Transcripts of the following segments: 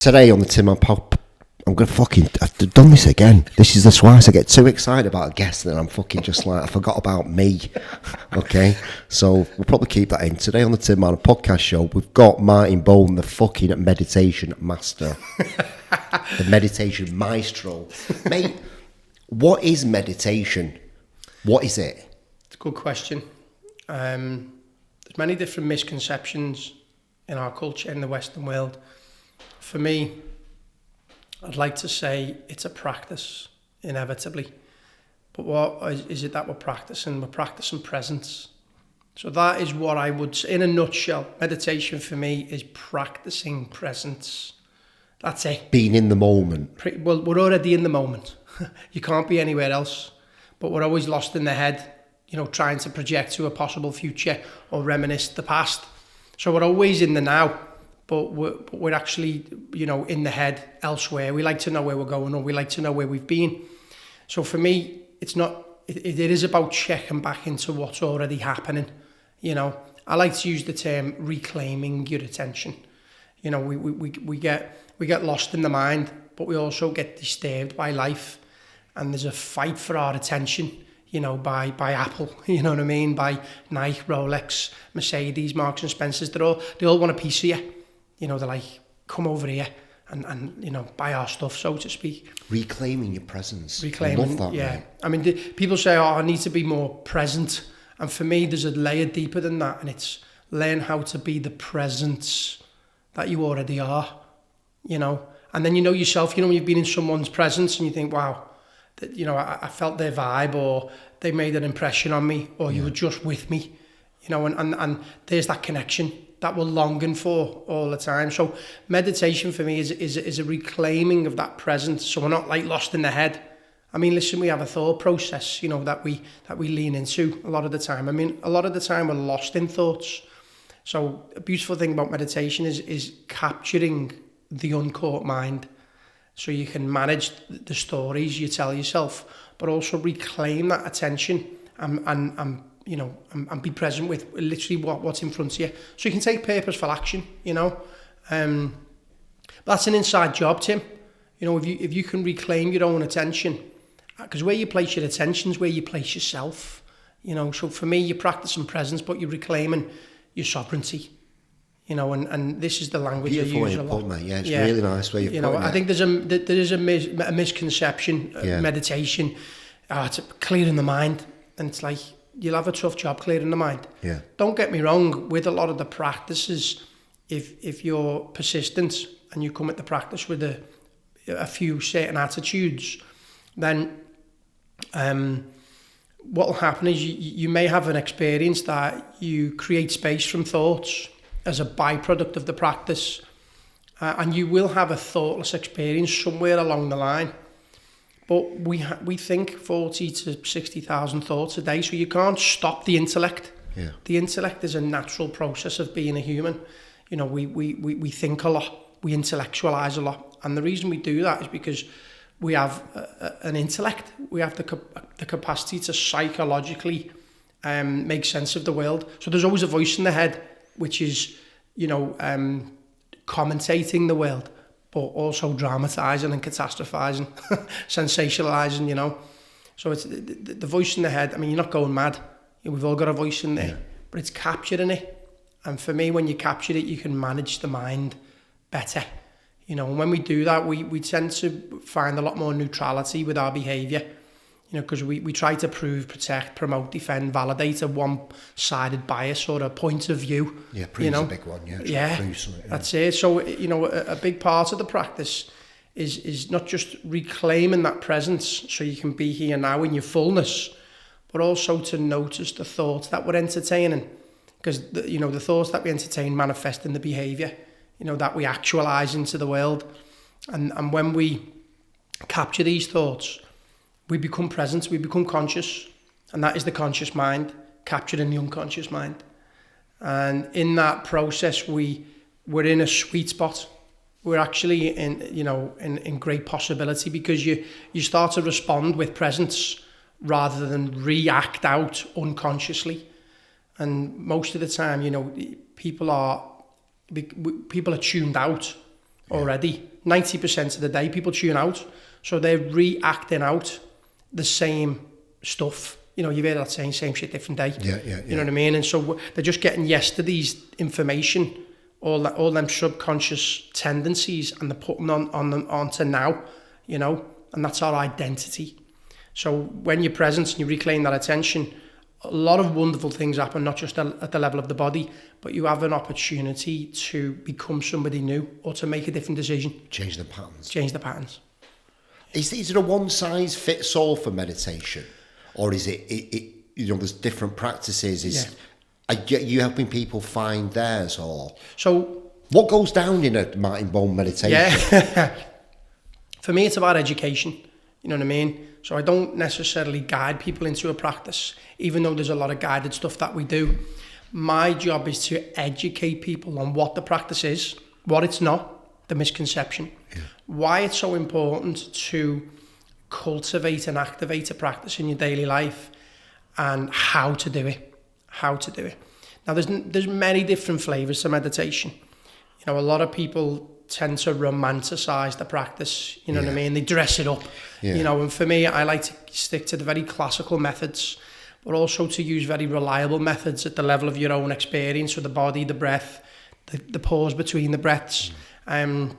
Today on the Tim and Pop, I'm going to I've done this again. This is the twice I get too excited about a guest and I'm fucking just like, I forgot about me. Okay, so we'll probably keep that in. Today on the Tim and podcast show, we've got Martin Bone, the fucking meditation master. The meditation maestro. Mate, what is meditation? What is it? It's a good question. There's many different misconceptions in our culture, in the Western world. For me, I'd like to say it's a practice, inevitably. But what is it that we're practicing? We're practicing presence. So that is what I would say, in a nutshell. Meditation for me is practicing presence. That's it. Being in the moment. Well, we're already in the moment. You can't be anywhere else. But we're always lost in the head, trying to project to a possible future or reminisce the past. So we're always in the now. But we're actually, in the head elsewhere. We like to know where we're going, or we like to know where we've been. So for me, it's not. It is about checking back into what's already happening. I like to use the term reclaiming your attention. We get lost in the mind, but we also get disturbed by life, and there's a fight for our attention. By Apple, you know what I mean? By Nike, Rolex, Mercedes, Marks and Spencers. They all want a piece of you. They're like, come over here and buy our stuff, so to speak. Reclaiming your presence. Reclaiming, I love that, yeah. Mate. I mean, people say, I need to be more present. And for me, there's a layer deeper than that. And it's learn how to be the presence that you already are, And then yourself, when you've been in someone's presence and you think, wow, that, I felt their vibe, or they made an impression on me, or you were just with me, and there's that connection that we're longing for all the time. So meditation for me is a reclaiming of that presence, so we're not like lost in the head. I mean, listen, we have a thought process, that we lean into a lot of the time. I mean, a lot of the time we're lost in thoughts. So a beautiful thing about meditation is capturing the uncaught mind, so you can manage the stories you tell yourself, but also reclaim that attention and be present with literally what's in front of you. So you can take purposeful action, That's an inside job, Tim. If you can reclaim your own attention, because where you place your attention is where you place yourself, So for me, you're practicing presence, but you're reclaiming your sovereignty, and this is the language Beautiful I use a lot. Mate. Yeah, it's really nice way you've put it. I think there is a misconception, meditation, it's clearing the mind, and it's like, you'll have a tough job clearing the mind. Yeah. Don't get me wrong, with a lot of the practices, if you're persistent and you come at the practice with a few certain attitudes, then what will happen is you may have an experience that you create space from thoughts as a byproduct of the practice, and you will have a thoughtless experience somewhere along the line. But we think 40 to 60,000 thoughts a day, so you can't stop the intellect. Yeah. The intellect is a natural process of being a human. We think a lot, we intellectualize a lot, and the reason we do that is because we have an intellect. We have the capacity to psychologically make sense of the world. So there's always a voice in the head, which is commentating the world, but also dramatising and catastrophizing, sensationalising, So it's the voice in the head. I mean, you're not going mad. We've all got a voice in there, but it's capturing it. And for me, when you capture it, you can manage the mind better. And when we do that, we tend to find a lot more neutrality with our behaviour, because we try to prove, protect, promote, defend, validate a one-sided bias or a point of view. Yeah, prove's a big one, That's it. So, a big part of the practice is not just reclaiming that presence so you can be here now in your fullness, but also to notice the thoughts that we're entertaining. Because, the thoughts that we entertain manifest in the behaviour, that we actualise into the world. And when we capture these thoughts, we become present, we become conscious, and that is the conscious mind, captured in the unconscious mind. And in that process, we're in a sweet spot. We're actually in great possibility, because you start to respond with presence rather than react out unconsciously. And most of the time, people are tuned out already 90% of the day, people tune out. So they're reacting out the same stuff. You know, you've heard that saying, same shit, different day. Yeah. You know what I mean? And so they're just getting yesterday's information, all them subconscious tendencies, and they're putting onto now, you know, and that's our identity. So when you're present and you reclaim that attention, a lot of wonderful things happen, not just at the level of the body, but you have an opportunity to become somebody new or to make a different decision. Change the patterns. Change the patterns. Is it a one size fits all for meditation, or is it you know, there's different practices? Are you helping people find theirs, or so what goes down in a Martin Bone meditation? Yeah, for me, it's about education. You know what I mean? So I don't necessarily guide people into a practice, even though there's a lot of guided stuff that we do. My job is to educate people on what the practice is, what it's not, the misconception, why it's so important to cultivate and activate a practice in your daily life, and how to do it. Now, there's many different flavors to meditation. You know, a lot of people tend to romanticize the practice, you know what I mean? They dress it up, you know, and for me, I like to stick to the very classical methods, but also to use very reliable methods at the level of your own experience with the body, the breath, the pause between the breaths, and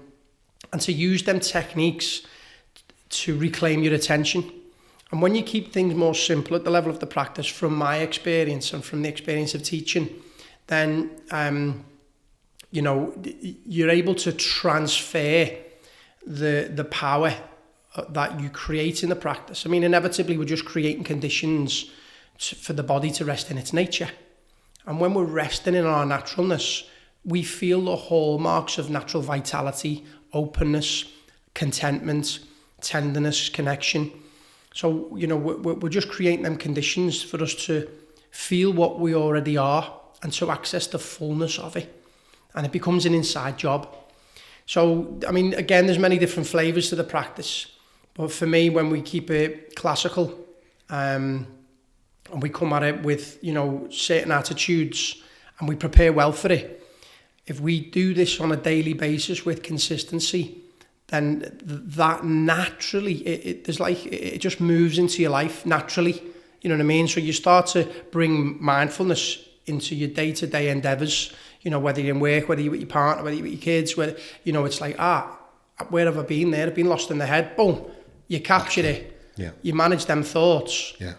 to use them techniques to reclaim your attention. And when you keep things more simple at the level of the practice, from my experience and from the experience of teaching, then you know, you're able to transfer the power that you create in the practice. I mean, inevitably, we're just creating conditions for the body to rest in its nature. And when we're resting in our naturalness, we feel the hallmarks of natural vitality, openness, contentment, tenderness, connection. So, you know, we're just creating them conditions for us to feel what we already are and to access the fullness of it. And it becomes an inside job. So, I mean, again, there's many different flavors to the practice. But for me, when we keep it classical, and we come at it with, you know, certain attitudes, and we prepare well for it, if we do this on a daily basis with consistency, then that naturally, it just moves into your life naturally. You know what I mean? So you start to bring mindfulness into your day-to-day endeavors, you know, whether you're in work, whether you're with your partner, whether you're with your kids, whether, you know, it's like, where have I been there? I've been lost in the head. Boom. You capture it. Yeah. You manage them thoughts. Yeah.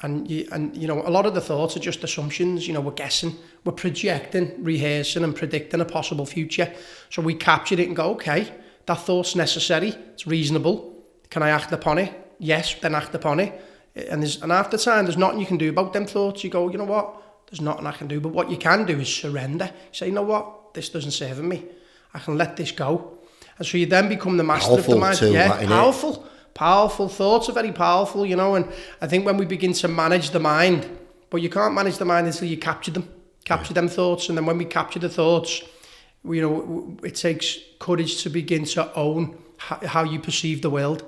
And you know, a lot of the thoughts are just assumptions. You know, we're guessing, we're projecting, rehearsing and predicting a possible future. So we capture it and go, okay, that thought's necessary. It's reasonable. Can I act upon it? Yes, then act upon it. And after time, there's nothing you can do about them thoughts. You go, you know what? There's nothing I can do. But what you can do is surrender. Say, you know what? This doesn't serve me. I can let this go. And so you then become the master of the mind. Too, powerful. Powerful. Thoughts are very powerful, you know. And I think when we begin to manage the mind, but you can't manage the mind until you capture them. Capture them thoughts. And then when we capture the thoughts, you know, it takes courage to begin to own how you perceive the world.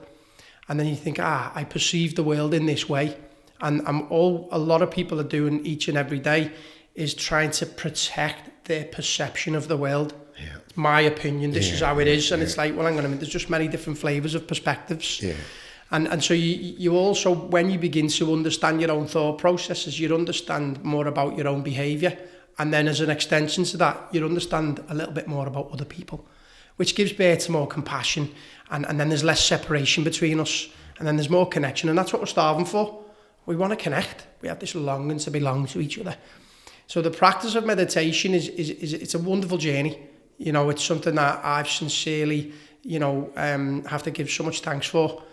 And then you think, I perceive the world in this way. And a lot of people are doing each and every day is trying to protect their perception of the world. Yeah. My opinion, this is how it is. And it's like, well, hang on a minute, there's just many different flavours of perspectives. Yeah. And so you also, when you begin to understand your own thought processes, you understand more about your own behaviour. And then as an extension to that, you understand a little bit more about other people, which gives birth to more compassion. And then there's less separation between us. And then there's more connection. And that's what we're starving for. We want to connect. We have this longing to belong to each other. So the practice of meditation is it's a wonderful journey. You know, it's something that I've sincerely, you know, have to give so much thanks for.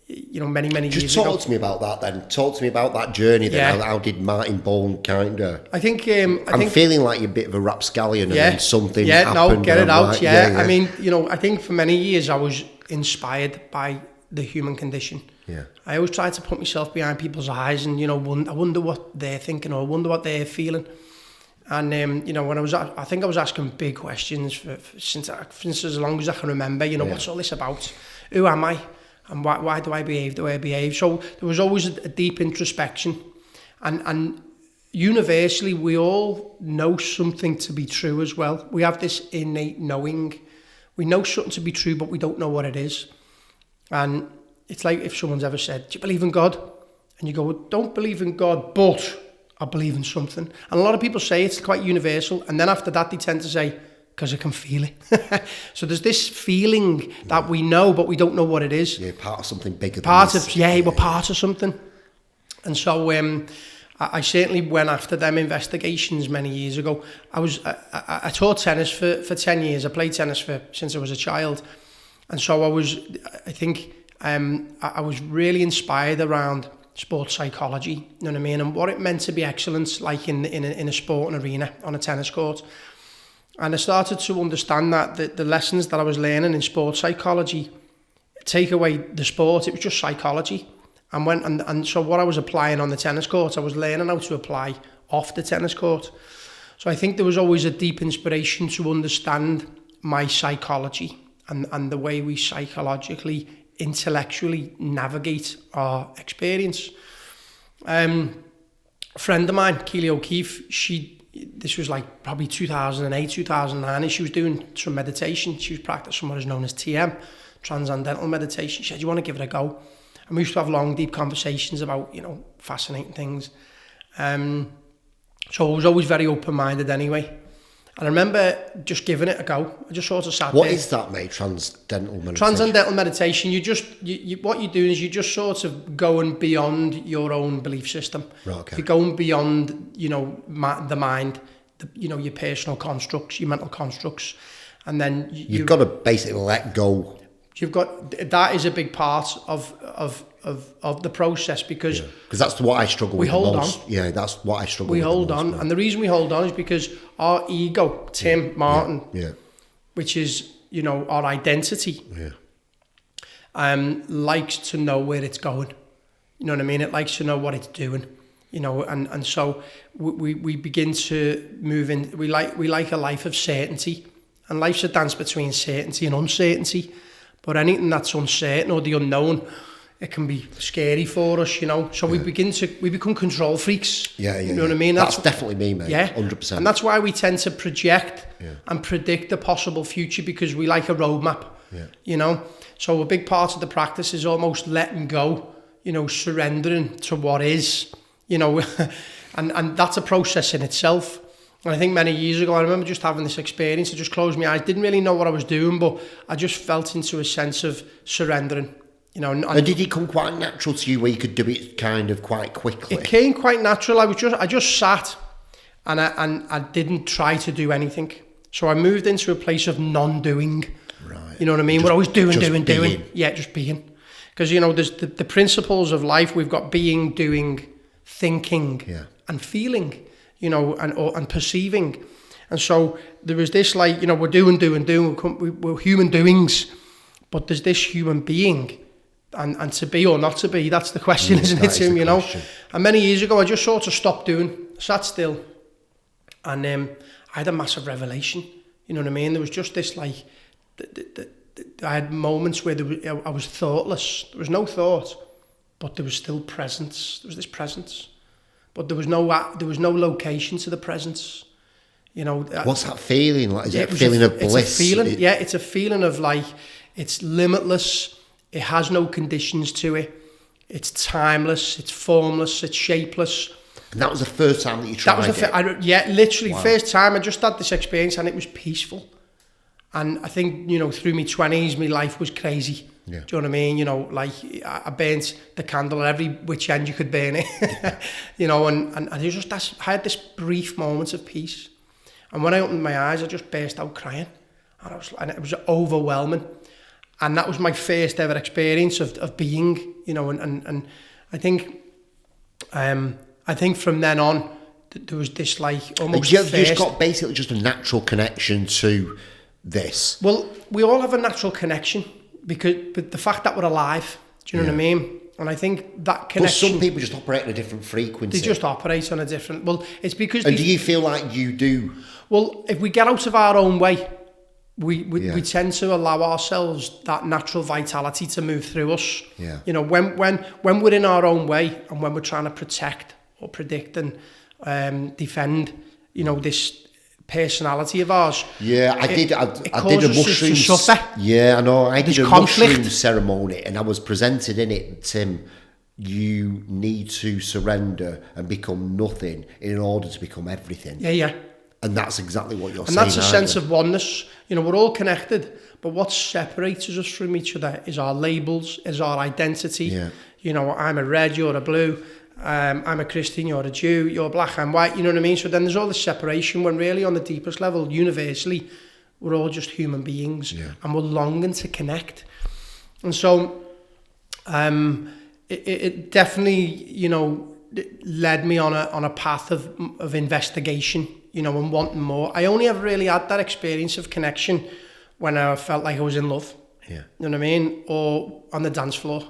You know, many years ago. Just talk to me about that then. Talk to me about that journey then. Yeah. How did Martin Bone kind of... I think... I'm feeling like you're a bit of a rapscallion and then something happened. Yeah, no, get it out, yeah. I mean, you know, I think for many years I was inspired by the human condition. Yeah. I always tried to put myself behind people's eyes and, you know, I wonder what they're thinking or I wonder what they're feeling. And, you know, when I think I was asking big questions since as long as I can remember, you know, what's all this about? Who am I? And why do I behave the way I behave? So there was always a deep introspection. And universally, we all know something to be true as well. We have this innate knowing. We know something to be true, but we don't know what it is. And it's like if someone's ever said, do you believe in God? And you go, well, don't believe in God, but I believe in something. And a lot of people say it's quite universal. And then after that, they tend to say, because I can feel it. So there's this feeling that we know, but we don't know what it is. Yeah, part of something bigger part than of, yeah, we're part of something. And so I certainly went after them investigations many years ago. I taught tennis for 10 years. I played tennis since I was a child. And so I was really inspired around sports psychology, you know what I mean? And what it meant to be excellence, like in a sport and arena, on a tennis court. And I started to understand that the lessons that I was learning in sports psychology, take away the sport, it was just psychology. And so what I was applying on the tennis court, I was learning how to apply off the tennis court. So I think there was always a deep inspiration to understand my psychology and the way we psychologically, intellectually navigate our experience. A friend of mine, Keely O'Keefe, this was like probably 2008, 2009, and she was doing some meditation. She was practicing what is known as TM, transcendental meditation. She said, you want to give it a go? And we used to have long, deep conversations about, fascinating things. So I was always very open-minded anyway. And I remember just giving it a go. I just sort of sat there. What is that, mate? Transcendental meditation? Transcendental meditation. What you're doing is you're just sort of going beyond your own belief system. Right, okay. You're going beyond, the mind, your personal constructs, your mental constructs. And then you've got to basically let go. That is a big part of the process, because that's what I struggle with. We hold most. on. Yeah, that's what I struggle with. We hold on, and the reason we hold on is because our ego, Tim Martin, which is our identity, likes to know where it's going. You know what I mean? It likes to know what it's doing. And so we begin to move in. We like a life of certainty, and life's a dance between certainty and uncertainty. But anything that's uncertain or the unknown, it can be scary for us, So we become control freaks. Yeah. You know what I mean? That's definitely me, mate. Yeah, 100%. And that's why we tend to project and predict the possible future, because we like a roadmap. Yeah. So a big part of the practice is almost letting go, surrendering to what is, and that's a process in itself. And I think many years ago, I remember just having this experience. I just closed my eyes, didn't really know what I was doing, but I just felt into a sense of surrendering. And did it come quite natural to you, where you could do it kind of quite quickly? It came quite natural. I just sat, and I didn't try to do anything. So I moved into a place of non-doing. Right. You know what I mean? We're always doing. Yeah, just being. Because there's the principles of life. We've got being, doing, thinking, and feeling. And perceiving. And so there was this we're doing. We're human doings, but there's this human being, and to be or not to be, that's the question, isn't it, Tim? And many years ago, I just sort of stopped doing, sat still, and I had a massive revelation. You know what I mean? There was just this I had moments where I was thoughtless. There was no thought, but there was still presence. There was this presence. But there was no location to the presence, What's that feeling like? Is it a feeling of bliss? It's a feeling, it's a feeling of it's limitless. It has no conditions to it. It's timeless. It's formless. It's shapeless. And that was the first time that you tried it? Literally, First time. I just had this experience, and it was peaceful. And I think, through my 20s, my life was crazy. Yeah. Do you know what I mean? I burnt the candle at every which end you could burn it. And I had this brief moment of peace. And when I opened my eyes, I just burst out crying. And it was overwhelming. And that was my first ever experience of being, and I think from then on, there was this almost you just got basically just a natural connection to this. Well, we all have a natural connection, but the fact that we're alive, do you know what I mean? And I think that connection... But some people just operate on a different frequency. They just operate on a different... Well, it's because... And do you feel like you do? Well, if we get out of our own way, we tend to allow ourselves that natural vitality to move through us. Yeah. When we're in our own way, and when we're trying to protect or predict and defend, this personality of ours. Yeah, I did a causes us mushroom. to suffer. Yeah, I know. I did a conflict. mushroom ceremony, and I was presented in it, Tim. You need to surrender and become nothing in order to become everything. Yeah. And that's exactly what you're saying. And that's a sense of oneness. You know, we're all connected, but what separates us from each other is our labels, is our identity. Yeah. You know, I'm a red, you're a blue. I'm a Christian, you're a Jew, you're black, I'm white. You know what I mean? So then there's all this separation when really on the deepest level, universally, we're all just human beings, and we're longing to connect. And so it definitely, you know, led me on a path of investigation, you know, and wanting more. I only ever really had that experience of connection when I felt like I was in love. Yeah. You know what I mean? Or on the dance floor.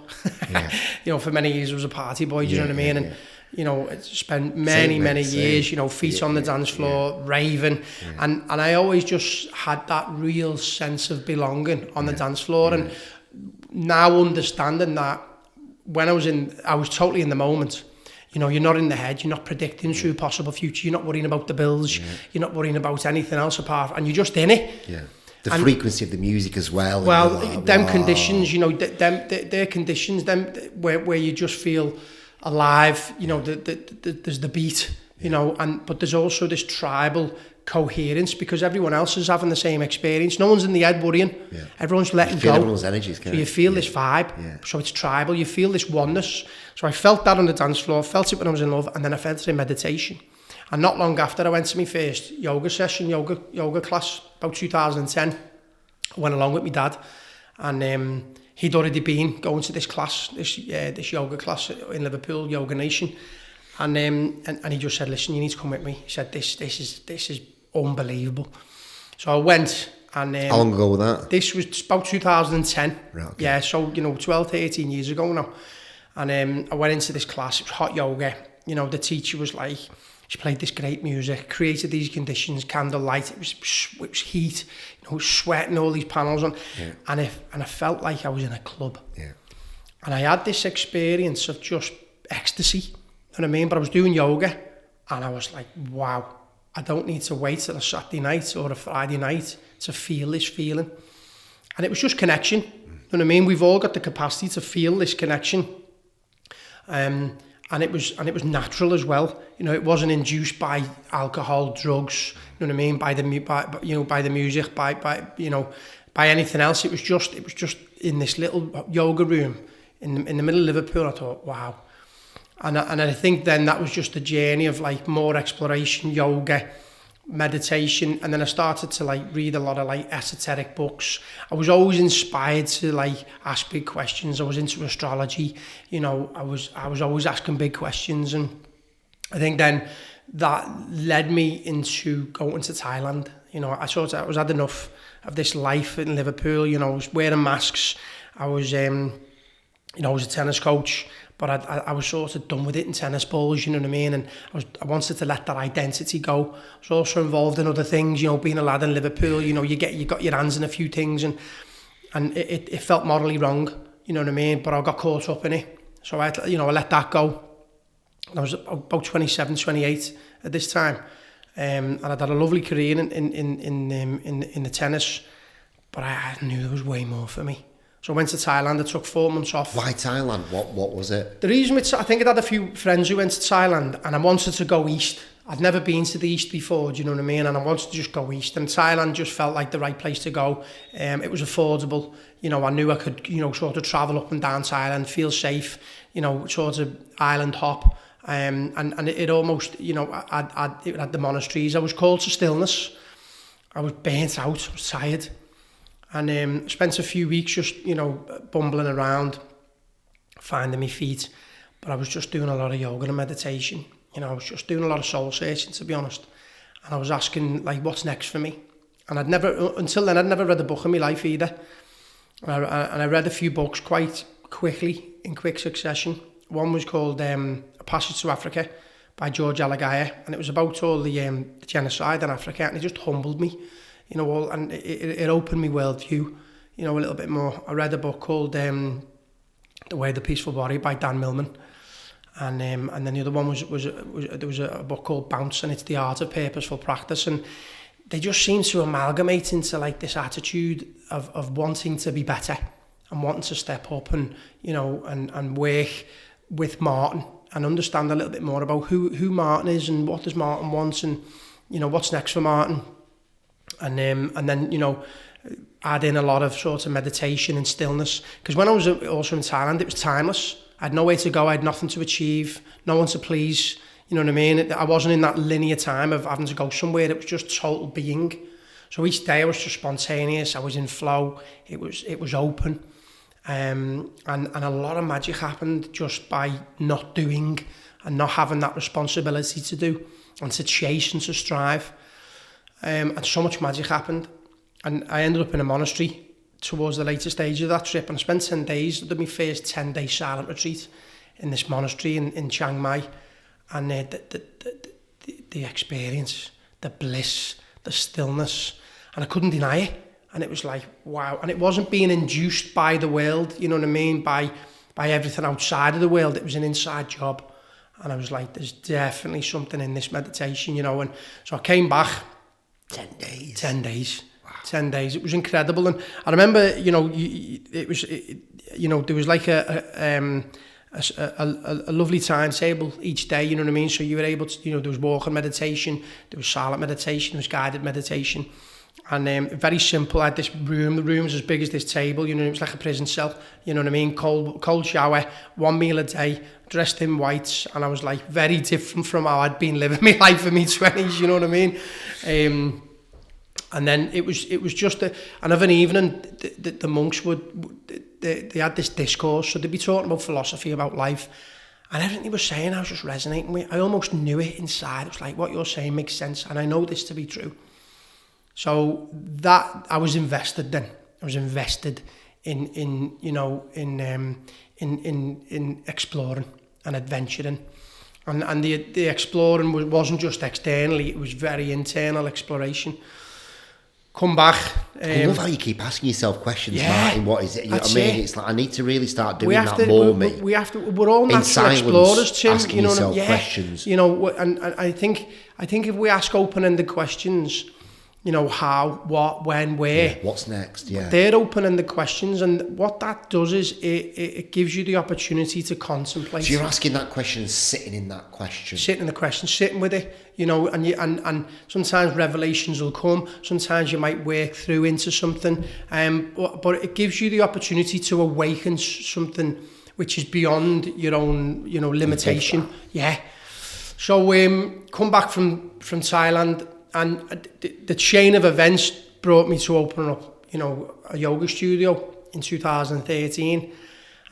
Yeah. You know, for many years I was a party boy, do you know what I mean? And, you know, I spent many years, you know, feet on the dance floor, raving. Yeah. And I always just had that real sense of belonging on the dance floor. And now understanding that when I was totally in the moment. You know, you're not in the head, you're not predicting through possible future, you're not worrying about the bills, you're not worrying about anything else apart, and you're just in it. Yeah. The frequency of the music as well. Well, like, them conditions, you know, their conditions, them where you just feel alive, you know, there's the beat, you know, but there's also this tribal coherence because everyone else is having the same experience. No one's in the head worrying. Yeah. Everyone's letting go. Everyone's energies. So you feel this vibe. Yeah. So it's tribal. You feel this oneness. So I felt that on the dance floor, felt it when I was in love, and then I felt it in meditation. And not long after, I went to my first yoga session, yoga class, about 2010. I went along with my dad, and he'd already been going to this class, this yoga class in Liverpool, Yoga Nation. And he just said, listen, you need to come with me. He said, this is unbelievable. So I went, and how long ago was that? This was about 2010. Right, okay. Yeah, so, you know, 12 to 18 years ago now. And I went into this class. It was hot yoga. You know, the teacher was like, she played this great music, created these conditions, candlelight. It was heat. You know, sweating all these panels on, and I felt like I was in a club. Yeah. And I had this experience of just ecstasy. You know what I mean? But I was doing yoga, and I was like, wow. I don't need to wait till a Saturday night or a Friday night to feel this feeling. And it was just connection. You know what I mean? We've all got the capacity to feel this connection. And it was natural as well. You know, it wasn't induced by alcohol, drugs, you know what I mean, by the music, by anything else. It was just in this little yoga room in the middle of Liverpool. I thought, wow. And I think then that was just a journey of like more exploration, yoga, meditation, and then I started to like read a lot of like esoteric books. I was always inspired to like ask big questions. I was into astrology, you know, I was always asking big questions, and I think then that led me into going to Thailand. You know, I was had enough of this life in Liverpool. You know, I was wearing masks. I was I was a tennis coach. But I was sort of done with it in tennis balls, you know what I mean? And I wanted to let that identity go. I was also involved in other things, you know, being a lad in Liverpool, you know, you got your hands in a few things, and it felt morally wrong, you know what I mean? But I got caught up in it. So I let that go. I was about 27, 28 at this time. And I'd had a lovely career in the tennis, but I knew there was way more for me. So I went to Thailand. I took 4 months off. Why Thailand? What was it? The reason I think I'd had a few friends who went to Thailand, and I wanted to go east. I'd never been to the east before, do you know what I mean? And I wanted to just go east, and Thailand just felt like the right place to go. It was affordable. You know, I knew I could, you know, sort of travel up and down Thailand, feel safe, you know, sort of island hop. And it almost, you know, it had the monasteries. I was called to stillness. I was burnt out. I was tired. And spent a few weeks just, you know, bumbling around, finding my feet. But I was just doing a lot of yoga and meditation. You know, I was just doing a lot of soul searching, to be honest. And I was asking, like, what's next for me? And until then, I'd never read a book in my life either. And I read a few books quite quickly, in quick succession. One was called A Passage to Africa by George Alagiah. And it was about all the genocide in Africa. And it just humbled me. You know, and it opened my worldview, you know, a little bit more. I read a book called The Way of the Peaceful Body by Dan Millman. And then the other one was there was a book called Bounce, and it's the art of purposeful practice. And they just seem to amalgamate into like this attitude of wanting to be better and wanting to step up and, you know, and work with Martin and understand a little bit more about who Martin is and what does Martin want and, you know, what's next for Martin. And then, you know, add in a lot of sort of meditation and stillness. Because when I was also in Thailand, it was timeless. I had nowhere to go. I had nothing to achieve, no one to please. You know what I mean? I wasn't in that linear time of having to go somewhere. It was just total being. So each day I was just spontaneous. I was in flow. It was open. And a lot of magic happened just by not doing and not having that responsibility to do and to chase and to strive. And so much magic happened. And I ended up in a monastery towards the later stage of that trip. And I spent 10 days, I did my first 10-day silent retreat in this monastery in Chiang Mai. And the experience, the bliss, the stillness, and I couldn't deny it. And it was like, wow. And it wasn't being induced by the world, you know what I mean, by everything outside of the world. It was an inside job. And I was like, there's definitely something in this meditation, you know. And so I came back. 10 days. 10 days. Wow. 10 days. It was incredible. And I remember, you know, there was like a lovely timetable each day, you know what I mean? So you were able to, you know, there was walking meditation, there was silent meditation, there was guided meditation. And very simple. I had this room, the room was as big as this table, you know, it was like a prison cell, you know what I mean? Cold shower, 1 meal a day, dressed in whites, and I was like very different from how I'd been living my life in my 20s, you know what I mean? And then it was just and of an evening, the monks they had this discourse, so they'd be talking about philosophy, about life, and everything they were saying, I was just resonating with. I almost knew it inside. It was like, what you're saying makes sense, and I know this to be true. So that I was invested then. I was invested in exploring and adventuring, and the exploring wasn't just externally; it was very internal exploration. Come back. I love how you keep asking yourself questions, yeah, Martin. What is it? You know what I mean? It's like I need to really start doing that more. We're all natural explorers, Tim. Asking you know, yourself questions. You know, and I think if we ask open-ended questions, you know, how, what, when, where. Yeah, what's next, yeah. They're open-ended questions, and what that does is it gives you the opportunity to contemplate. So you're asking that question, sitting in that question. Sitting in the question, sitting with it, you know, and sometimes revelations will come, sometimes you might work through into something, but it gives you the opportunity to awaken something which is beyond your own, you know, limitation. Yeah. So come back from Thailand, and the chain of events brought me to open up, you know, a yoga studio in 2013.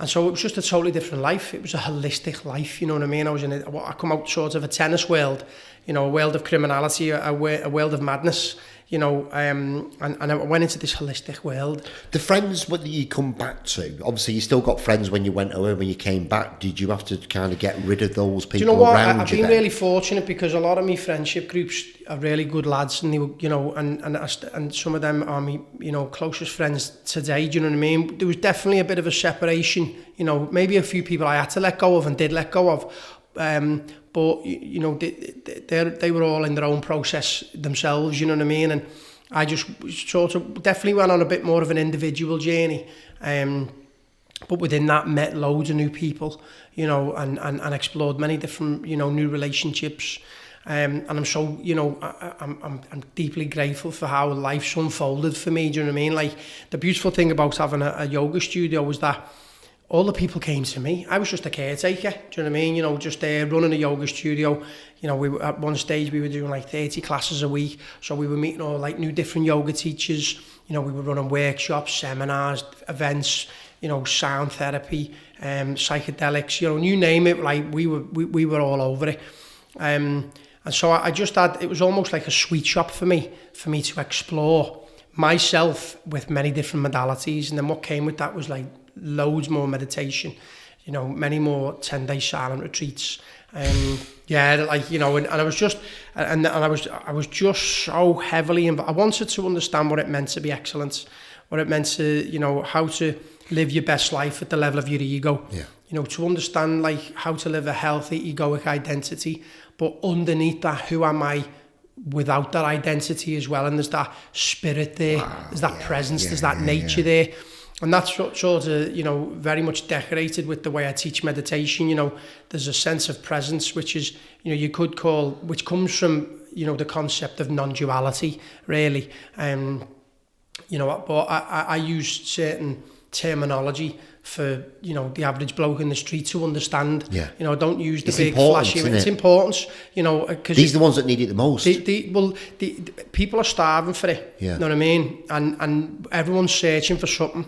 And so it was just a totally different life. It was a holistic life, you know what I mean? I come out sort of a tennis world, you know, a world of criminality, a world of madness, you know, and I went into this holistic world. The friends that you come back to, obviously you still got friends when you went away, when you came back. Did you have to kind of get rid of those people? Do you know what? Around I've you been then? really fortunate, because a lot of my friendship groups are really good lads, and they were, you know, and some of them are my, you know, closest friends today. Do you know what I mean? There was definitely a bit of a separation, you know, maybe a few people I had to let go of and did let go of. But, you know, they were all in their own process themselves, you know what I mean? And I just sort of definitely went on a bit more of an individual journey. But within that, met loads of new people, you know, and explored many different, you know, new relationships. And I'm so, you know, I'm deeply grateful for how life's unfolded for me, do you know what I mean? Like, the beautiful thing about having a yoga studio was that all the people came to me. I was just a caretaker, do you know what I mean? You know, just there running a yoga studio. You know, we were, at one stage we were doing like 30 classes a week. So we were meeting all like new different yoga teachers. You know, we were running workshops, seminars, events, you know, sound therapy, psychedelics, you know, you name it. Like we were all over it. And so I just had, it was almost like a sweet shop for me to explore myself with many different modalities. And then what came with that was like loads more meditation, you know, many more 10-day silent retreats. Yeah, like, you know, and I was just, and I was just so heavily involved. I wanted to understand what it meant to be excellent, what it meant to, you know, how to live your best life at the level of your ego. Yeah. You know, to understand like how to live a healthy egoic identity, but underneath that, who am I without that identity as well. And there's that spirit there, there's that presence, there's that nature there. And that's sort of, you know, very much decorated with the way I teach meditation. You know, there's a sense of presence, which is, you know, you could call, which comes from, you know, the concept of non-duality, really. You know, but I use certain terminology for, you know, the average bloke in the street to understand. Yeah. You know, don't use the it's big flashy. It's importance, you know, because these are the ones that need it the most. The people are starving for it. Yeah. You know what I mean? And everyone's searching for something.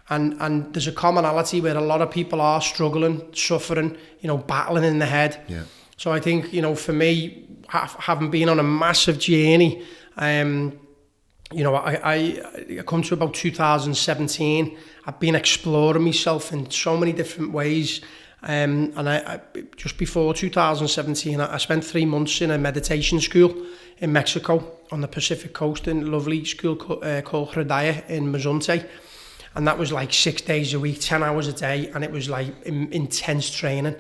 And there's a commonality where a lot of people are struggling, suffering, you know, battling in the head. Yeah. So I think, you know, for me, having been on a massive journey, you know, I come to about 2017. I've been exploring myself in so many different ways. And I just before 2017, I spent 3 months in a meditation school in Mexico on the Pacific coast, in a lovely school called Hridaya in Mazunte. And that was like 6 days a week, 10 hours a day. And it was like intense training.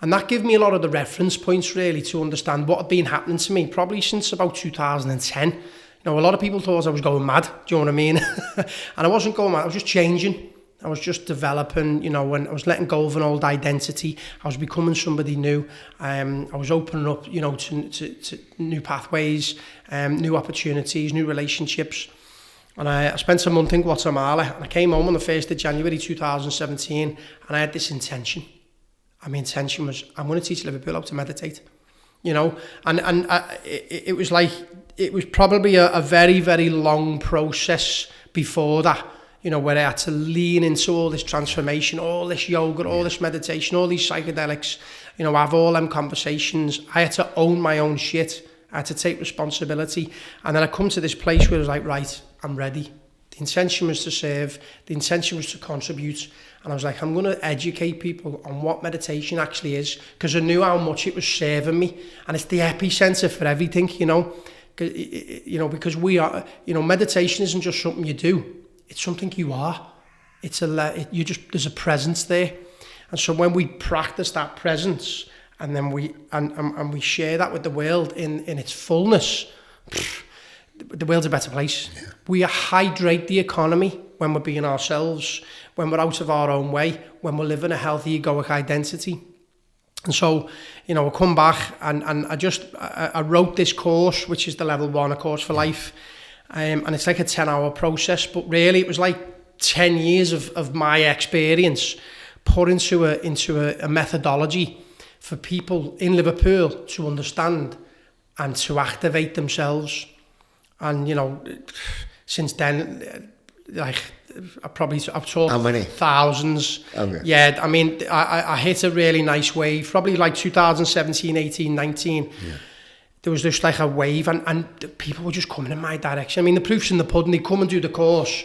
And that gave me a lot of the reference points, really, to understand what had been happening to me, probably since about 2010. You know, a lot of people thought I was going mad, do you know what I mean? And I wasn't going mad, I was just changing. I was just developing, you know, and I was letting go of an old identity. I was becoming somebody new. I was opening up, you know, to new pathways, new opportunities, new relationships. And I spent a month in Guatemala, and I came home on the 1st of January 2017, and I had this intention. And my intention was, I'm going to teach Liverpool how to meditate, you know. And it was like, it was probably a very, very long process before that, you know, where I had to lean into all this transformation, all this yoga, all this meditation, all these psychedelics, you know, have all them conversations. I had to own my own shit. I had to take responsibility. And then I come to this place where I was like, right, I'm ready. The intention was to serve. The intention was to contribute. And I was like, I'm going to educate people on what meditation actually is, because I knew how much it was serving me. And it's the epicenter for everything, you know. You know, because we are, you know, meditation isn't just something you do. It's something you are. It's there's a presence there. And so when we practice that presence, and then we share that with the world in its fullness, the world's a better place. Yeah. We hydrate the economy when we're being ourselves, when we're out of our own way, when we're living a healthy egoic identity. And so, you know, I come back and I wrote this course, which is the level 1, A Course for Life. And it's like a 10-hour process, but really it was like 10 years of my experience put into a methodology for people in Liverpool to understand and to activate themselves. And, you know, since then, like, I've taught how many? Thousands. Okay. Yeah, I mean, I hit a really nice wave, probably like 2017, 18, 19. Yeah. There was just like a wave, and people were just coming in my direction. I mean, the proof's in the pudding. They come and do the course,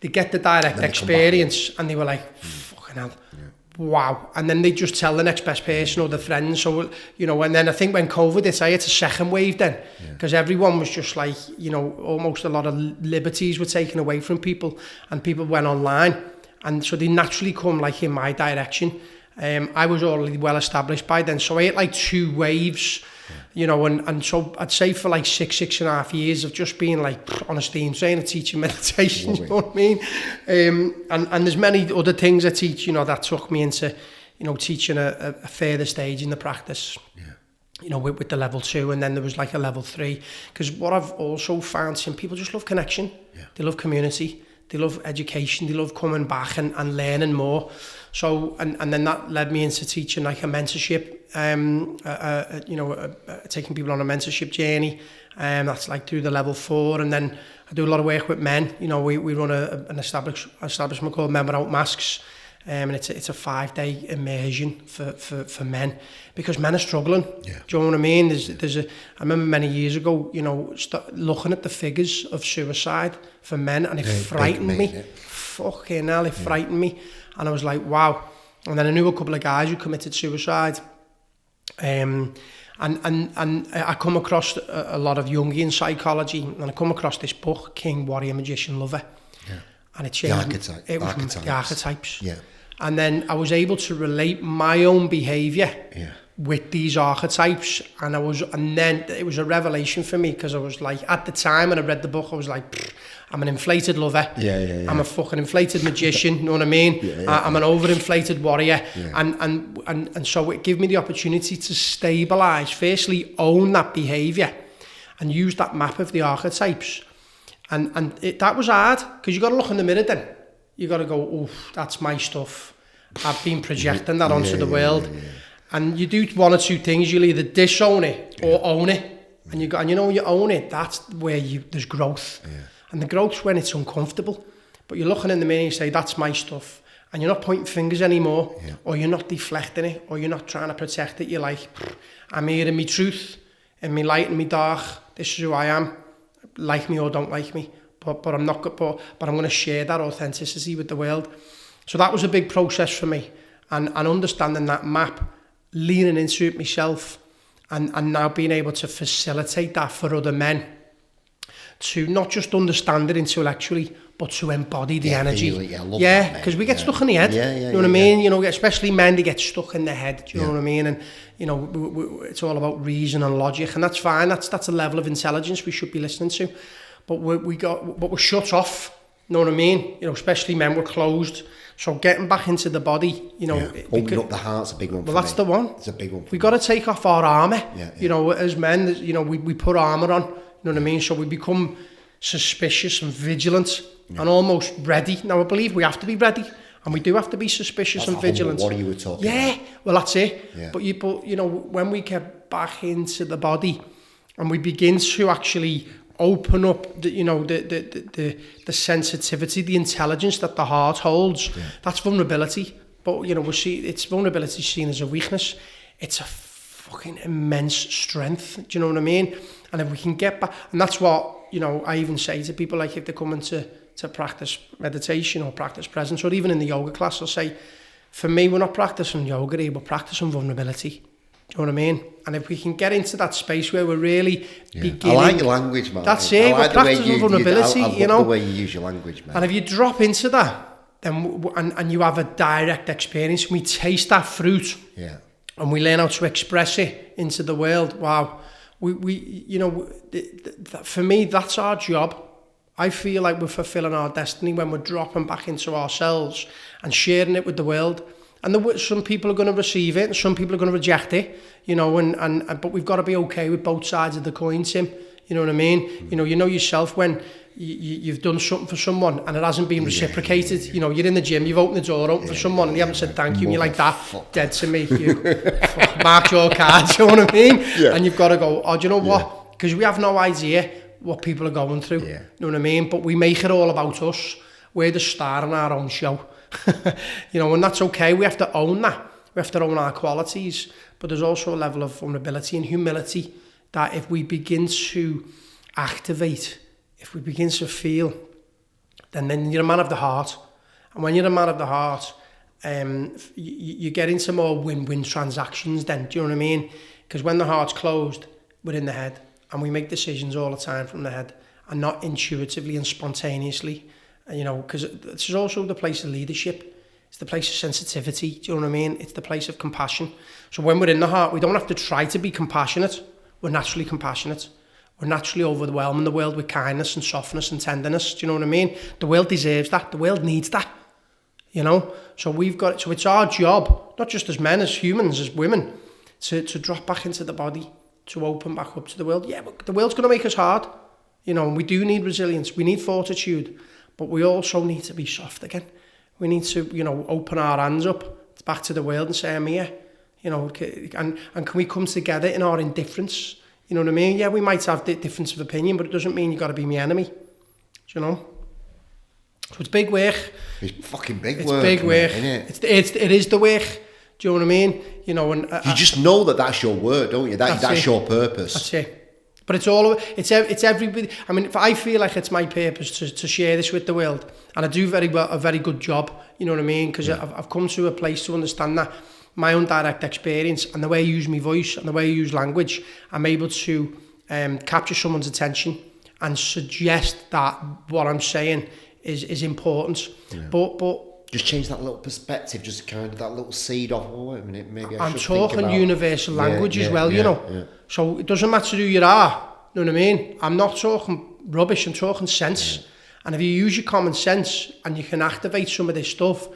they get the direct experience, and they were like, fucking hell. Yeah. Wow. And then they just tell the next best person or the friends. So, you know, and then I think when COVID hit, I hit a second wave then, because everyone was just like, you know, almost a lot of liberties were taken away from people, and people went online. And so they naturally come like in my direction. I was already well established by then. So I hit like 2 waves, you know, and so I'd say for like 6.5 years of just being like on a steam train of teaching meditation, you know what I mean? And there's many other things I teach, you know, that took me into, you know, teaching a further stage in the practice, you know, with the level 2, and then there was like a level 3. Because what I've also found, some people just love connection, they love community, they love education, they love coming back and learning more. So, and then that led me into teaching like a mentorship, you know, taking people on a mentorship journey. That's like through the level 4. And then I do a lot of work with men. You know, we run an establishment called Men Without Masks. And it's a 5-day immersion for men, because men are struggling. Yeah. Do you know what I mean? I remember many years ago, you know, looking at the figures of suicide for men, and it frightened me. Yeah. Fucking hell, it frightened me. And I was like, wow. And then I knew a couple of guys who committed suicide. And I come across a lot of Jungian psychology, and I come across this book, King, Warrior, Magician, Lover. Yeah. And it changed. The archetypes. Yeah. And then I was able to relate my own behaviour with these archetypes, and then it was a revelation for me, because I was like, at the time when I read the book, I was like, I'm an inflated lover. I'm a fucking inflated magician. You know what I mean? I'm an overinflated warrior, and so it gave me the opportunity to stabilize. Firstly, own that behavior, and use that map of the archetypes, and that was hard, because you got to look in the mirror. Then you got to go, oh, that's my stuff. I've been projecting that onto the world. And you do one or two things. You'll either disown it or own it. And you know, when you own it, that's where there's growth. And the growth's when it's uncomfortable. But you're looking in the mirror and you say, that's my stuff. And you're not pointing fingers anymore, or you're not deflecting it, or you're not trying to protect it. You're like, I'm here in my truth, in my light and my dark. This is who I am. Like me or don't like me. But I'm not. But I'm going to share that authenticity with the world. So that was a big process for me. And understanding that map, leaning into it myself, and now being able to facilitate that for other men, to not just understand it intellectually, but to embody the energy. Because we get stuck in the head. You know what I mean? You know, especially men, they get stuck in the head. Do you know what I mean? And you know, it's all about reason and logic, and that's fine. That's a level of intelligence we should be listening to. But we're shut off. You know what I mean? You know, especially men, we're closed. So getting back into the body, you know, opening up the heart's a big one. Well, that's the one. It's a big one. We got to take off our armor. You know, as men, you know, we put armor on. You know what I mean? So we become suspicious and vigilant and almost ready. Now, I believe we have to be ready, and we do have to be suspicious and vigilant. What you were talking about. Well, that's it. But you know, when we get back into the body and we begin to actually open up the sensitivity, the intelligence that the heart holds, that's vulnerability. But you know, it's vulnerability seen as a weakness. It's a fucking immense strength. Do you know what I mean? And if we can get back, and that's what, you know, I even say to people, like if they're coming to practice meditation or practice presence, or even in the yoga class, I'll say, for me, we're not practicing yoga here, we're practicing vulnerability. Do you know what I mean? And if we can get into that space where we're really beginning... I like your language, man. That's it, we're practicing vulnerability, you know? I love the way you use your language, man. And if you drop into that, then and you have a direct experience, and we taste that fruit, and we learn how to express it into the world, wow. We you know, for me, that's our job. I feel like we're fulfilling our destiny when we're dropping back into ourselves and sharing it with the world. And some people are going to receive it, and some people are going to reject it, you know. But we've got to be okay with both sides of the coin, Tim. You know what I mean? You know yourself when you've done something for someone and it hasn't been reciprocated. You know, you're in the gym, you've opened the door open for someone, and you haven't said thank you, and you're like, that dead to me. You marked your cards. You know what I mean? And you've got to go, oh, do you know what? Because we have no idea what people are going through. You know what I mean? But we make it all about us. We're the star in our own show. You know, and that's okay. We have to own that. We have to own our qualities. But there's also a level of vulnerability and humility that if we begin to activate, if we begin to feel, then you're a man of the heart. And when you're a man of the heart, you get into more win-win transactions then. Do you know what I mean? Because when the heart's closed, we're in the head, and we make decisions all the time from the head, and not intuitively and spontaneously. You know, because this is also the place of leadership. It's the place of sensitivity. Do you know what I mean? It's the place of compassion. So when we're in the heart, we don't have to try to be compassionate. We're naturally compassionate. We're naturally overwhelming the world with kindness and softness and tenderness. Do you know what I mean? The world deserves that. The world needs that. You know? So it's our job, not just as men, as humans, as women, to drop back into the body, to open back up to the world. Yeah, but the world's going to make us hard. You know, and we do need resilience. We need fortitude. But we also need to be soft again. We need to, you know, open our hands up back to the world and say, I'm here. You know, and can we come together in our indifference? You know what I mean? Yeah, we might have difference of opinion, but it doesn't mean you've got to be my enemy. Do you know? So it's big work. It's fucking big it's work. It's big work. Isn't it? It is the work. Do you know what I mean? You know, and you just know that's your work, don't you? That's your purpose. That's it. But it's everybody. I mean, I feel like it's my purpose to share this with the world, and I do a very good job. You know what I mean? Because I've come to a place to understand that my own direct experience and the way I use my voice and the way I use language, I'm able to capture someone's attention and suggest that what I'm saying is important. Yeah. But Just change that little perspective, just kind of that little seed of, oh, wait a minute, maybe I'm talking universal language as well, you know. Yeah. So it doesn't matter who you are, you know what I mean? I'm not talking rubbish, I'm talking sense. Yeah. And if you use your common sense and you can activate some of this stuff,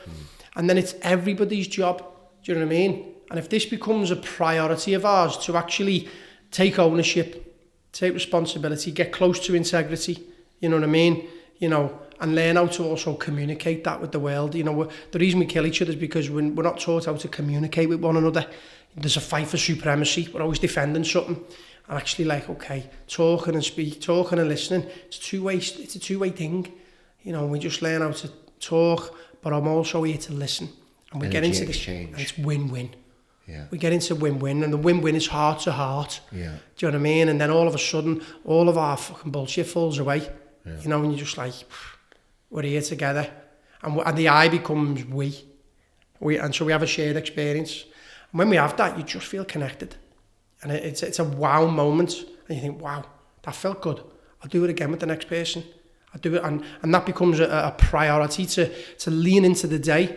and then it's everybody's job, do you know what I mean? And if this becomes a priority of ours to actually take ownership, take responsibility, get close to integrity, you know what I mean? You know, and learn how to also communicate that with the world. You know, the reason we kill each other is because we're not taught how to communicate with one another. There's a fight for supremacy. We're always defending something. And actually, like, okay, talking and listening, it's a two-way thing. You know, we just learn how to talk, but I'm also here to listen. And we get into this, and it's win-win. Yeah. We get into win-win, and the win-win is heart to heart. Yeah. Do you know what I mean? And then all of a sudden, all of our fucking bullshit falls away. Yeah. You know, and you're just like, we're here together. And the I becomes we. And so we have a shared experience. And when we have that, you just feel connected. And it's a wow moment. And you think, wow, that felt good. I'll do it again with the next person. I'll do it. And that becomes a priority to lean into the day.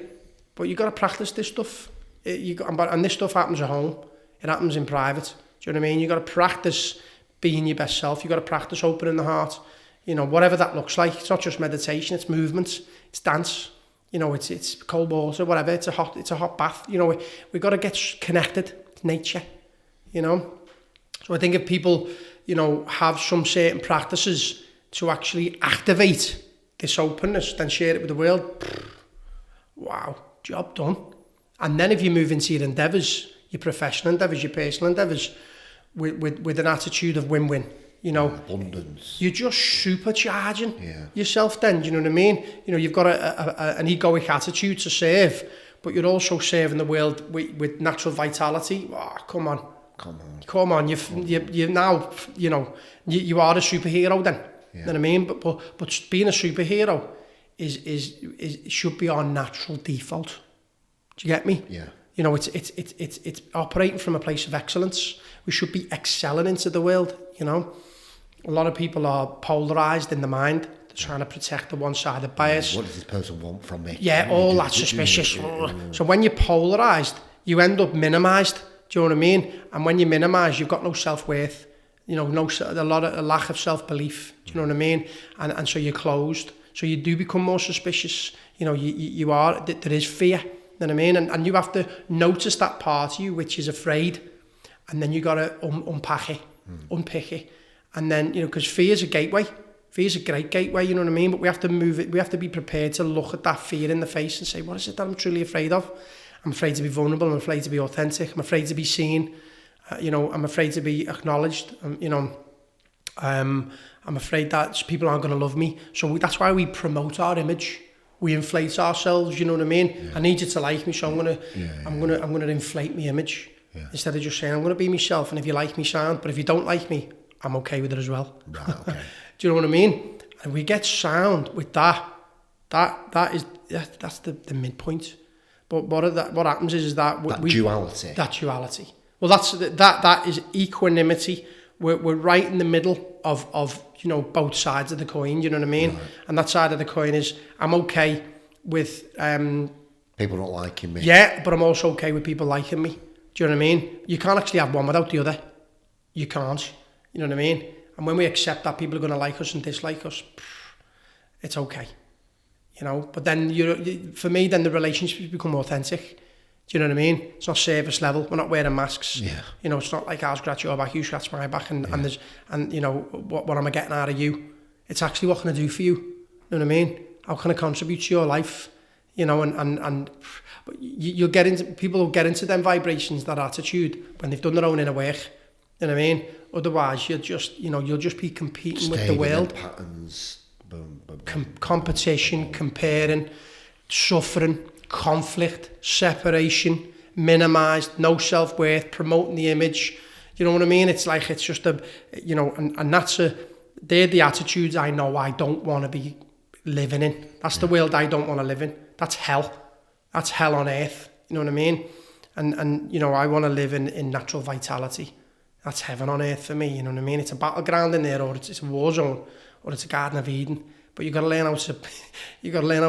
But you've got to practice this stuff. And this stuff happens at home. It happens in private. Do you know what I mean? You've got to practice being your best self. You've got to practice opening the heart. You know, whatever that looks like. It's not just meditation, it's movement, it's dance. You know, it's cold water, whatever. It's a hot bath. You know, we've got to get connected to nature, you know. So I think if people, you know, have some certain practices to actually activate this openness, then share it with the world, wow, job done. And then if you move into your endeavours, your professional endeavours, your personal endeavours, with an attitude of win-win, you know, abundance. You're just supercharging yourself then, do you know what I mean? You know, you've got an egoic attitude to serve, but you're also serving the world with natural vitality. Oh, come on. You're now, you know, you are a superhero then, you know what I mean? But being a superhero is should be our natural default. Do you get me? Yeah. You know, it's operating from a place of excellence. We should be excelling into the world, you know. A lot of people are polarised in the mind. They're trying to protect the one-sided bias. What does this person want from me? Yeah, all that's suspicious. So when you're polarised, you end up minimised. Do you know what I mean? And when you minimise, you've got no self-worth. You know, a lack of self-belief. Do you know what I mean? And so you're closed. So you do become more suspicious. You know, you are. There is fear. You know what I mean? And you have to notice that part of you which is afraid. And then you got to unpack it, unpick it. And then, you know, because fear is a gateway. Fear is a great gateway, you know what I mean? But we have to move it. We have to be prepared to look at that fear in the face and say, what is it that I'm truly afraid of? I'm afraid to be vulnerable. I'm afraid to be authentic. I'm afraid to be seen. You know, I'm afraid to be acknowledged. You know, I'm afraid that people aren't going to love me. So that's why we promote our image. We inflate ourselves, you know what I mean? Yeah. I need you to like me, so I'm gonna inflate my image. Yeah. Instead of just saying, I'm going to be myself, and if you like me, sound, but if you don't like me, I'm okay with it as well. Right, okay. Do you know what I mean? And we get sound with that's the midpoint. But what happens is that duality. That duality. Well, that is equanimity. We're right in the middle of you know, both sides of the coin. You know what I mean? Right. And that side of the coin is I'm okay with people not liking me. Yeah, but I'm also okay with people liking me. Do you know what I mean? You can't actually have one without the other. You can't. You know what I mean? And when we accept that people are going to like us and dislike us, it's okay. You know? But then, for me, then the relationships become authentic. Do you know what I mean? It's not service level. We're not wearing masks. Yeah. You know, it's not like I'll scratch your back, you scratch my back, and you know, what am I getting out of you? It's actually what can I do for you? You know what I mean? How can I contribute to your life? You know, and you'll get into, people will get into them vibrations, that attitude, when they've done their own inner work. You know what I mean? Otherwise, you'll just be competing with the world. Patterns, competition, comparing, suffering, conflict, separation, minimised, no self-worth, promoting the image. You know what I mean? It's like, it's just you know, and they're the attitudes I know I don't want to be living in. That's the world I don't want to live in. That's hell. That's hell on earth. You know what I mean? And you know, I want to live in natural vitality. That's heaven on earth for me. You know what I mean? It's a battleground in there, or it's a war zone, or it's a Garden of Eden. But you got to learn how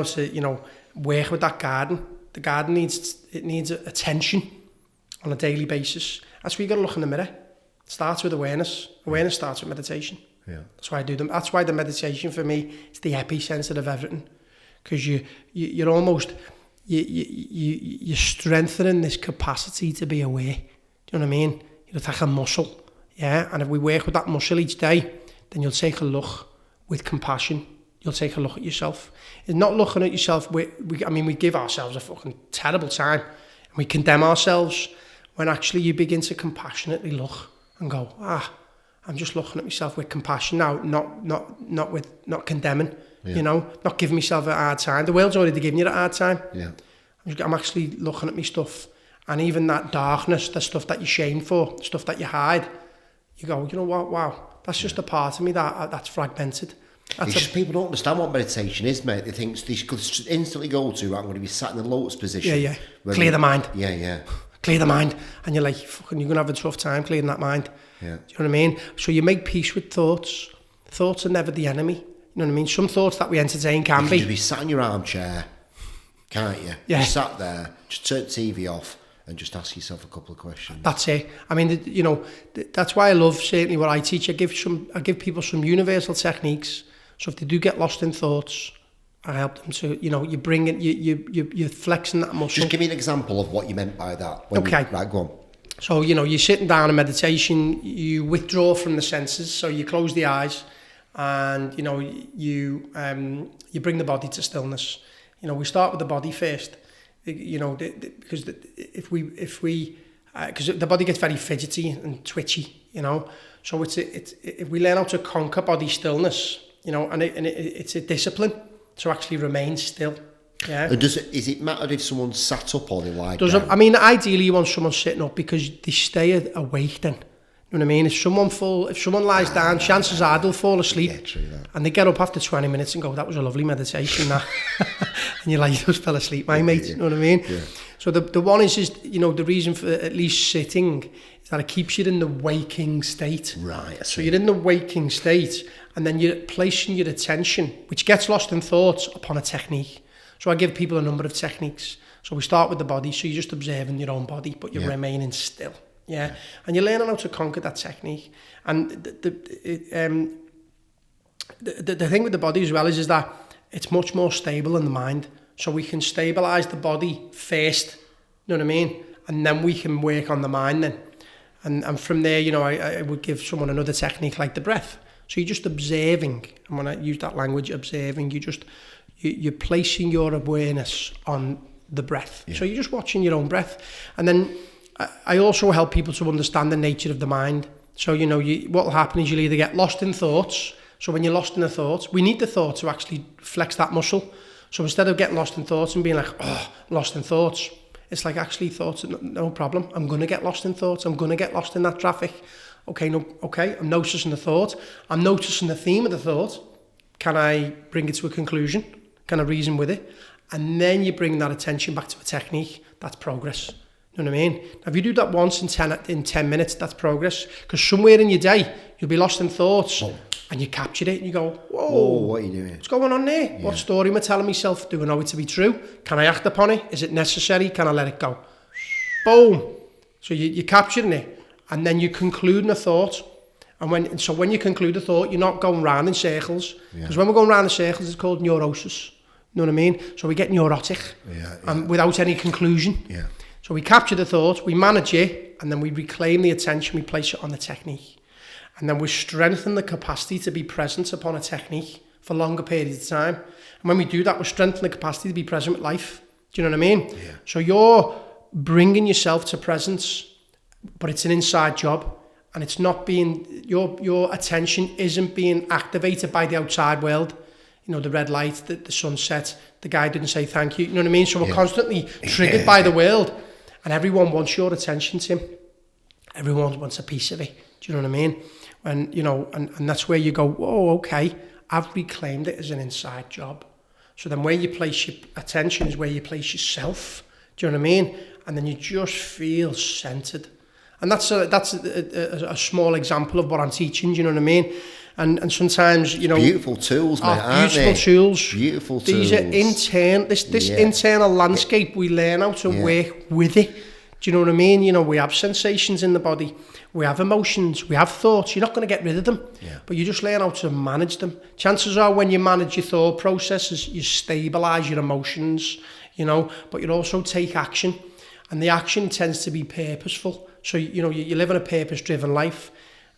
to, you know, work with that garden. The garden needs attention on a daily basis. That's where you got to look in the mirror. It starts with awareness. Awareness starts with meditation. Yeah. That's why I do them. That's why the meditation for me is the epicenter of everything, because you're almost you're strengthening this capacity to be aware. Do you know what I mean? You're like a muscle, yeah. And if we work with that muscle each day, then you'll take a look with compassion. You'll take a look at yourself. It's not looking at yourself. We give ourselves a fucking terrible time, and we condemn ourselves. When actually you begin to compassionately look and go, I'm just looking at myself with compassion now, not condemning. Yeah. You know, not giving myself a hard time. The world's already giving you a hard time. Yeah. I'm actually looking at my stuff, and even that darkness, the stuff that you're shamed for, the stuff that you hide, you go, you know what? Wow, that's just a part of me that's fragmented. It's just people don't understand what meditation is, mate. They think they could instantly go to, I'm going to be sat in the lotus position. Yeah. Clear the mind. Yeah. Clear the mind. And you're like, fucking, you're going to have a tough time clearing that mind. Yeah. Do you know what I mean? So you make peace with thoughts. Thoughts are never the enemy. You know what I mean? Some thoughts that we entertain can be. You can be sat in your armchair, can't you? Yeah. You sat there, just turn the TV off and just ask yourself a couple of questions. That's it. I mean, you know, that's why I love certainly what I teach. I give people some universal techniques. So if they do get lost in thoughts, I help them to, you know, you bring it, you're flexing that muscle. Just give me an example of what you meant by that. Okay. Right, go on. So, you know, you're sitting down in meditation, you withdraw from the senses, so you close the eyes, and, you know, you bring the body to stillness. You know, we start with the body first, you know, because if the body gets very fidgety and twitchy, you know, so it's if we learn how to conquer body stillness, you know, and it's a discipline to actually remain still. Yeah. And is it matter if someone's sat up or they lie down? I mean, ideally you want someone sitting up because they stay awake then. You know what I mean? If someone lies down, chances are they'll fall asleep. Yeah, true that. And they get up after 20 minutes and go, that was a lovely meditation, that. And you're like, you just fell asleep, my mate. You know what I mean? Yeah. So the one is, you know, the reason for at least sitting is that it keeps you in the waking state. Right. So you're in the waking state, and then you're placing your attention, which gets lost in thoughts, upon a technique. So I give people a number of techniques. So we start with the body, so you're just observing your own body, but you're remaining still. Yeah, and you're learning how to conquer that technique. And the thing with the body as well is that it's much more stable than the mind. So we can stabilize the body first, you know what I mean? And then we can work on the mind then. And from there, you know, I would give someone another technique like the breath. So you're just observing, and when I use that language, observing, you're placing your awareness on the breath. Yeah. So you're just watching your own breath. And then I also help people to understand the nature of the mind. So, you know, what will happen is you'll either get lost in thoughts. So when you're lost in the thoughts, we need the thought to actually flex that muscle. So instead of getting lost in thoughts and being like, lost in thoughts, it's like actually thoughts, no problem. I'm going to get lost in thoughts. I'm going to get lost in that traffic. Okay, I'm noticing the thought. I'm noticing the theme of the thought. Can I bring it to a conclusion? Can I reason with it? And then you bring that attention back to a technique. That's progress. You know what I mean? Now, if you do that once in 10 minutes, that's progress. Because somewhere in your day, you'll be lost in thoughts, and you captured it, and you go, whoa, what are you doing? What's going on there? Yeah. What story am I telling myself? Do I know it to be true? Can I act upon it? Is it necessary? Can I let it go? Boom. So you're capturing it, and then you're concluding a thought. And when you conclude a thought, you're not going round in circles. Because when we're going round in circles, it's called neurosis. You know what I mean? So we get neurotic, without any conclusion. Yeah. So we capture the thought, we manage it, and then we reclaim the attention, we place it on the technique. And then we strengthen the capacity to be present upon a technique for longer periods of time. And when we do that, we strengthen the capacity to be present with life. Do you know what I mean? Yeah. So you're bringing yourself to presence, but it's an inside job. And it's not being, your attention isn't being activated by the outside world. You know, the red light, the sunset, the guy didn't say thank you. You know what I mean? So we're constantly triggered by the world. And everyone wants your attention, Tim. Everyone wants a piece of it. Do you know what I mean? When, you know, and that's where you go, whoa, okay, I've reclaimed it as an inside job. So then where you place your attention is where you place yourself. Do you know what I mean? And then you just feel centered. And that's a small example of what I'm teaching, do you know what I mean? And sometimes, you know... Beautiful tools, mate, aren't beautiful they? tools. Beautiful These tools. are this internal landscape, we learn how to work with it. Do you know what I mean? You know, we have sensations in the body, we have emotions, we have thoughts. You're not going to get rid of them, but you just learn how to manage them. Chances are when you manage your thought processes, you stabilise your emotions, you know, but you also take action. And the action tends to be purposeful. So, you know, you live in a purpose-driven life.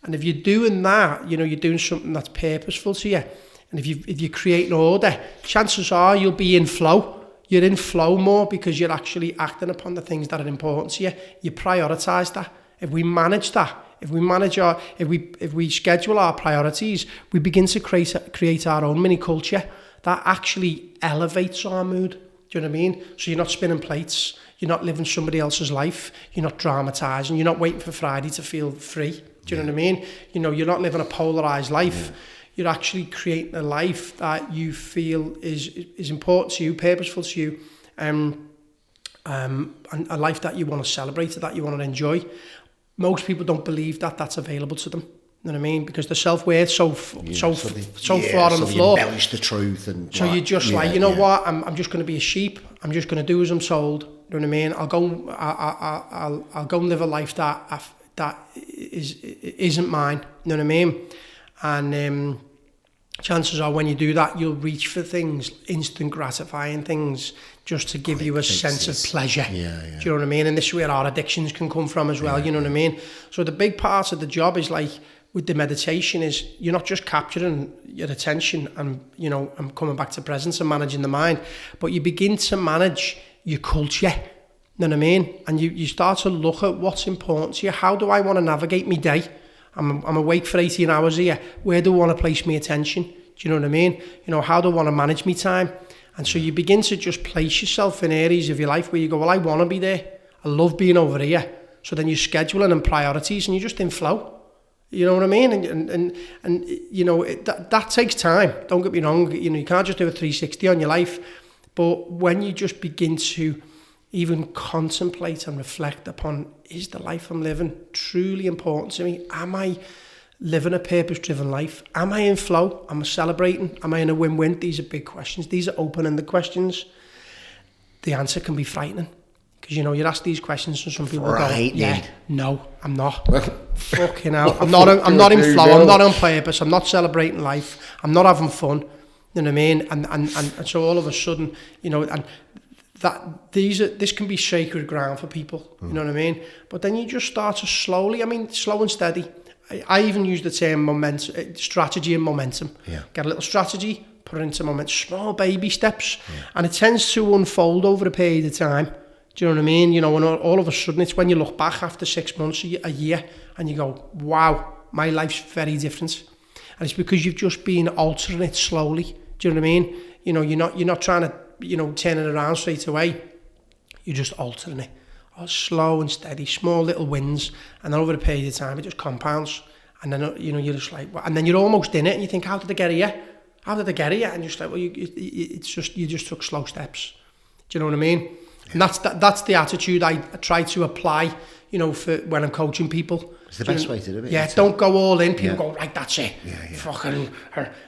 And if you're doing that, you know, you're doing something that's purposeful to you. And if you create an order, chances are you'll be in flow. You're in flow more because you're actually acting upon the things that are important to you. You prioritise that. If we manage that, if we schedule our priorities, we begin to create our own mini culture that actually elevates our mood. Do you know what I mean? So you're not spinning plates. You're not living somebody else's life. You're not dramatising. You're not waiting for Friday to feel free. Do you know what I mean? You know, you're not living a polarised life. You're actually creating a life that you feel is important to you, purposeful to you, and a life that you want to celebrate, that you want to enjoy. Most people don't believe that that's available to them. You know what I mean? Because the self-worth so far on the floor. You embellish the truth, and so you're just like, you know what? I'm just going to be a sheep. I'm just going to do as I'm told. You know what I mean? I'll go and live a life that isn't mine. You know what I mean? And chances are when you do that, you'll reach for things, instant gratifying things, just to give you a sense of pleasure. Do you know what I mean? And this is where our addictions can come from as well. You know what I mean? So the big part of the job is like, with the meditation, is you're not just capturing your attention and, you know, and coming back to presence and managing the mind, but you begin to manage your culture. You know what I mean? And you start to look at what's important to you. How do I want to navigate my day? I'm awake for 18 hours here. Where do I want to place my attention? Do you know what I mean? You know, how do I want to manage my time? And so you begin to just place yourself in areas of your life where you go, well, I want to be there. I love being over here. So then you're scheduling and priorities and you're just in flow. You know what I mean? And you know, that takes time. Don't get me wrong. You know, you can't just do a 360 on your life. But when you just begin to even contemplate and reflect upon, is the life I'm living truly important to me? Am I living a purpose-driven life? Am I in flow? Am I celebrating? Am I in a win-win? These are big questions. These are open-ended questions. The answer can be frightening. Because, you know, you ask these questions and some people go, yeah, no, I'm not. Fucking hell. I'm not in flow. I'm not on purpose. I'm not celebrating life. I'm not having fun. You know what I mean? And so all of a sudden, you know, and this can be sacred ground for people. You know what I mean? But then you just start to slowly, slow and steady. I even use the term momentum, strategy and momentum. Get a little strategy, put it into momentum, small baby steps. And it tends to unfold over a period of time. Do you know what I mean? You know, and all of a sudden, it's when you look back after 6 months, a year, and you go, wow, my life's very different. And it's because you've just been altering it slowly. Do you know what I mean? You know, you're not trying to, you know, turn it around straight away. You're just altering it. Slow and steady, small little wins. And then over a period of time, it just compounds. And then, you know, you're just like, and then you're almost in it, and you think, how did I get here? How did I get here? And you're just like, well, you just took slow steps. Do you know what I mean? And that's the attitude I try to apply, you know, for when I'm coaching people. It's the best way to do it. Yeah, don't go all in. People go, right, that's it. Fucking,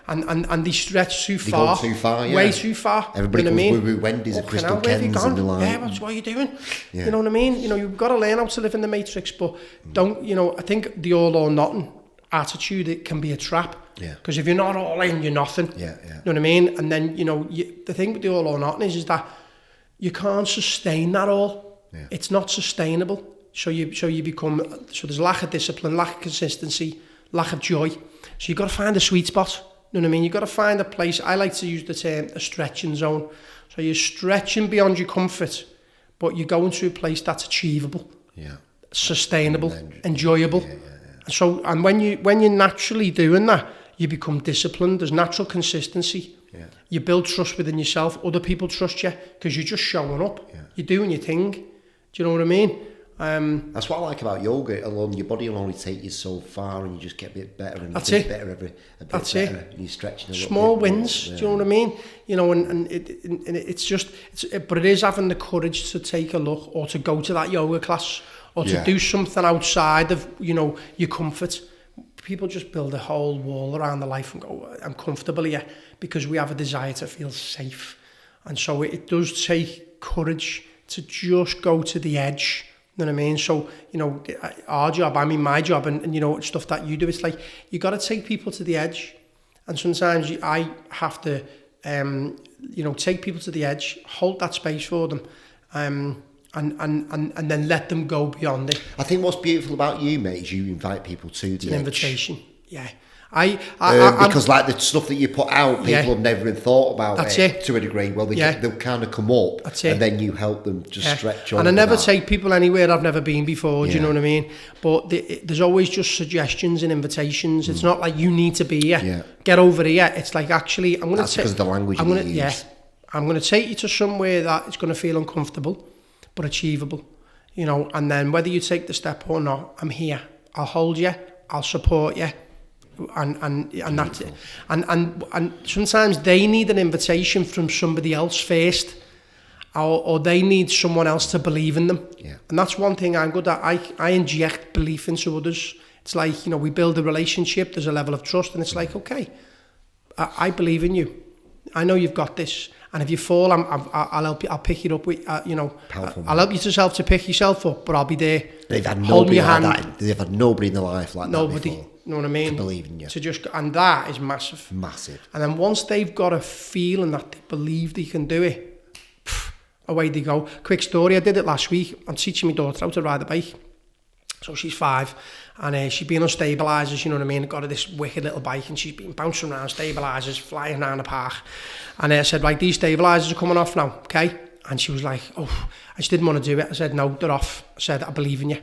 and they stretch too far. They go too far, way too far. Everybody goes woo-woo Wendy's at Crystal Kens and the like. Yeah, that's what you're doing. You know what I mean? You know, you've got to learn how to live in the matrix, but don't, you know, I think the all or nothing attitude, it can be a trap. Because if you're not all in, you're nothing. You know what I mean? And then, you know, the thing with the all or nothing is that you can't sustain that all. It's not sustainable. So you become, so there's lack of discipline, lack of consistency, lack of joy. So you've got to find a sweet spot. You know what I mean? You've got to find a place. I like to use the term a stretching zone. So you're stretching beyond your comfort, but you're going to a place that's achievable, sustainable, enjoyable. And so, and when you're naturally doing that, you become disciplined. There's natural consistency. You build trust within yourself. Other people trust you because you're just showing up. You're doing your thing. Do you know what I mean? That's what I like about yoga. Alone, your body will only take you so far, and you just get a bit better and That's a bit it. better every. A bit That's better. it. And you're stretching a little Small bit wins. more. Do you know what I mean? You know, and it's just, but it is having the courage to take a look, or to go to that yoga class, or to do something outside of, you know, your comfort. People just build a whole wall around their life and go, I'm comfortable here, because we have a desire to feel safe. And so it does take courage to just go to the edge. You know what I mean? So, you know, our job, I mean my job, and you know, stuff that you do, it's like, you got to take people to the edge. And sometimes I have to, you know, take people to the edge, hold that space for them, and then let them go beyond it. I think what's beautiful about you, mate, is you invite people to the edge. It's an invitation, yeah. Because like the stuff that you put out, people have never even thought about it to a degree. Well, they'll kind of come up, and then you help them just stretch on. And I never take people anywhere I've never been before. Do you know what I mean? But there's always just suggestions and invitations. It's not like you need to be here. Yeah. Get over here. It's like, actually, I'm going to take. That's because of the language you use. Yeah, I'm going to take you to somewhere that is going to feel uncomfortable, but achievable. You know, and then whether you take the step or not, I'm here. I'll hold you. I'll support you. And that's it. And sometimes they need an invitation from somebody else first, or they need someone else to believe in them. Yeah. And that's one thing I'm good at. I inject belief into others. It's like, you know, we build a relationship, there's a level of trust, and it's like, okay, I believe in you. I know you've got this. And if you fall, I'll help you. I'll pick you up. You know, I'll help you to pick yourself up, but I'll be there. They've had nobody like that. They've had nobody in their life like that before. You know what I mean? To believe in you. And that is massive. Massive. And then once they've got a feeling that they believe they can do it, away they go. Quick story, I did it last week. I'm teaching my daughter how to ride a bike. So she's 5, and she's been on stabilisers, you know what I mean? Got her this wicked little bike, and she's been bouncing around stabilisers, flying around the park. And I said, right, these stabilisers are coming off now, okay? And she was like, oh, I just didn't want to do it. I said, no, they're off. I said, I believe in you.